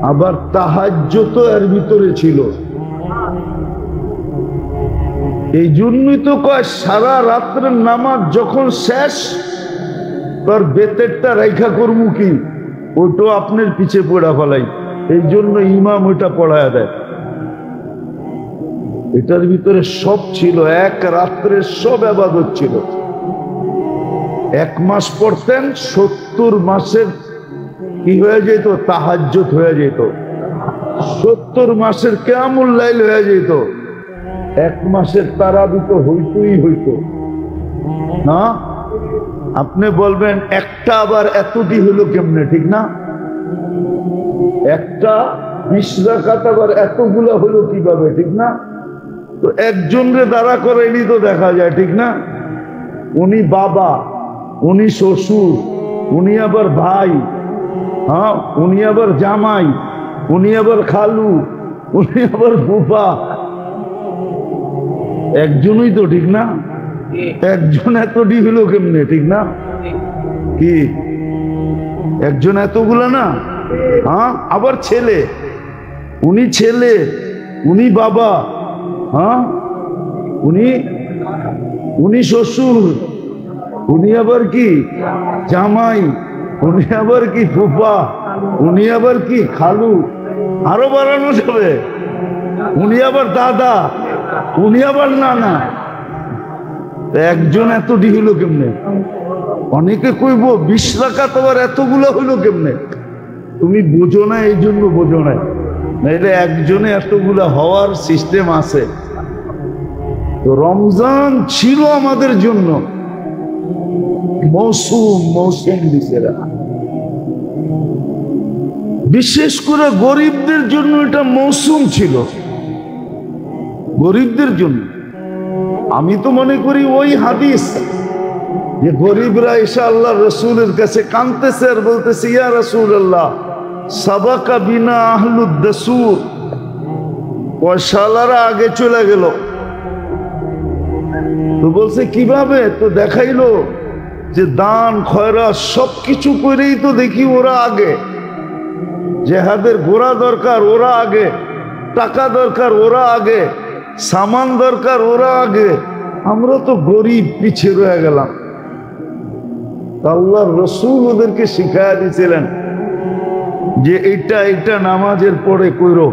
A: আবার তাহাজ্জুদ এর ভিতরে ছিল। এই জন্যই তো কয় সারা রাত্রের নামাজ যখন শেষ, তোর বেতেরটা রাইখা করবো কি? ওইটা আপনার পিছে পড়া ফেলাই, এই জন্য ইমাম ওইটা পড়ায়া দেয়। এটার ভিতরে সব ছিল, এক রাত্রের সব ইবাদত ছিল। 1 মাস পড়তেন, 70 মাসের কি হয়ে যেত? তাহাজ্জুদ হয়ে যেত। 70 মাসের কিয়ামুল লাইল হয়ে যেত। 1 মাসের তারাবি তো হইতই হইতো না। আপনি বলবেন একটা আবার এতটি হলো কেমনে, ঠিক না? একটা 20 রাকাত আবার এতগুলা হলো কিভাবে, ঠিক না? তো একজনরে দাঁড়া করাইনি তো দেখা যায়, ঠিক না? উনি বাবা, উনি শ্বশুর, উনি আবার ভাই, হ্যাঁ, উনি আবার জামাই, উনি আবার খালু, উনি আবার ফুফা। একজনই তো, ঠিক না? একজন এতটি হলো কেমনে, ঠিক না? কি একজন এতগুলা না? হ্যাঁ, আবার ছেলে, উনি বাবা, হ্যাঁ, উনি শ্বশুর, উনি আবার কি জামাই, উনি আবার কি ফুফা। উনি আবার কি খালু, আরো বাড়ানো যাবে, উনি আবার দাদা, উনি আবার নানা। একজন এতটি হইল কেমনে? অনেকে কইব 20 রাকাত আবার এতগুলো হইল কেমনে? তুমি বোঝো না, এই জন্য বোঝো না, নাইলে একজনে এতগুলা হওয়ার সিস্টেম আছে। তো রমজান ছিল আমাদের জন্য মৌসুম দিছে। বিশেষ করে গরিবদের জন্য এটা মৌসুম ছিল, গরিবদের জন্য। আমি তো মনে করি ওই হাদিস যে গরিবরা এসে আল্লাহ রসুলের কাছে কাঁদতেছে আর বলতেছে, ইয়া রাসূলুল্লাহ সাবাকা বিনা আহলুদ দাসুর, পয়সালারা আগে চলে গেল। তো বলছে কিভাবে? তো দেখাইলো যে দান খয়রাত সবকিছু করেই তো দেখি ওরা আগে, জেহাদের ঘোড়া দরকার ওরা আগে, টাকা দরকার ওরা আগে, সামান দরকার ওরা আগে, আমরা তো গরিব পিছিয়ে রয়ে গেলাম। আল্লাহর রাসূল ওদেরকে শিখায়া দিয়েছিলেন যে এটা নামাজের পরে কইরো,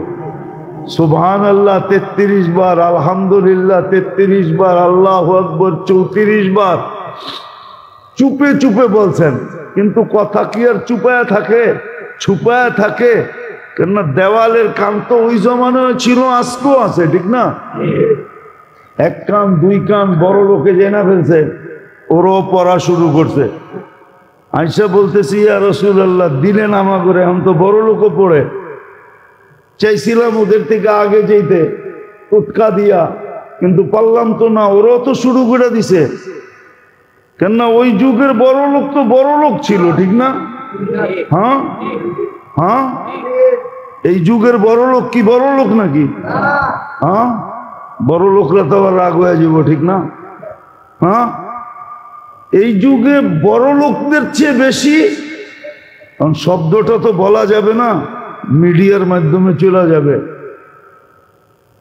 A: সুবহানাল্লাহ 33 বার, আলহামদুলিল্লাহ 33 বার, আল্লাহু আকবার 34 বার। চুপে চুপে বলছেন, কিন্তু কথা কি আর চুপায়া থাকে? ছুপায়া থাকে? কেননা দেওয়ালের কান তো ওই জমানায় ছিল, আজকেও আছে, ঠিক না? এক কান দুই কান বড় লোকে জেনা ফেলছে, ওরও পড়া শুরু করছে। আয়েশা বলতেছি, ইয়া রাসূলুল্লাহ দিলে নামা করে, এখন তো বড় লোকও পড়ে। চাইছিলাম ওদের থেকে আগে যেতে টুটকা দিয়া, কিন্তু পারলাম তো না, ওরাও তো শুরু করে দিছে। কেননা ওই যুগের বড় লোক তো বড় লোক ছিল, ঠিক না? হ্যাঁ হ্যাঁ, এই যুগের বড় লোক কি বড় লোক নাকি? হ্যাঁ, বড় লোকরা তো আবার রাগ হয়ে যাব, ঠিক না? হ্যাঁ, এই যুগে বড় লোকদের চেয়ে বেশি, কারণ শব্দটা তো বলা যাবে না, মিডিয়ার মাধ্যমে চলে যাবে।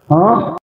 A: হ্যাঁ।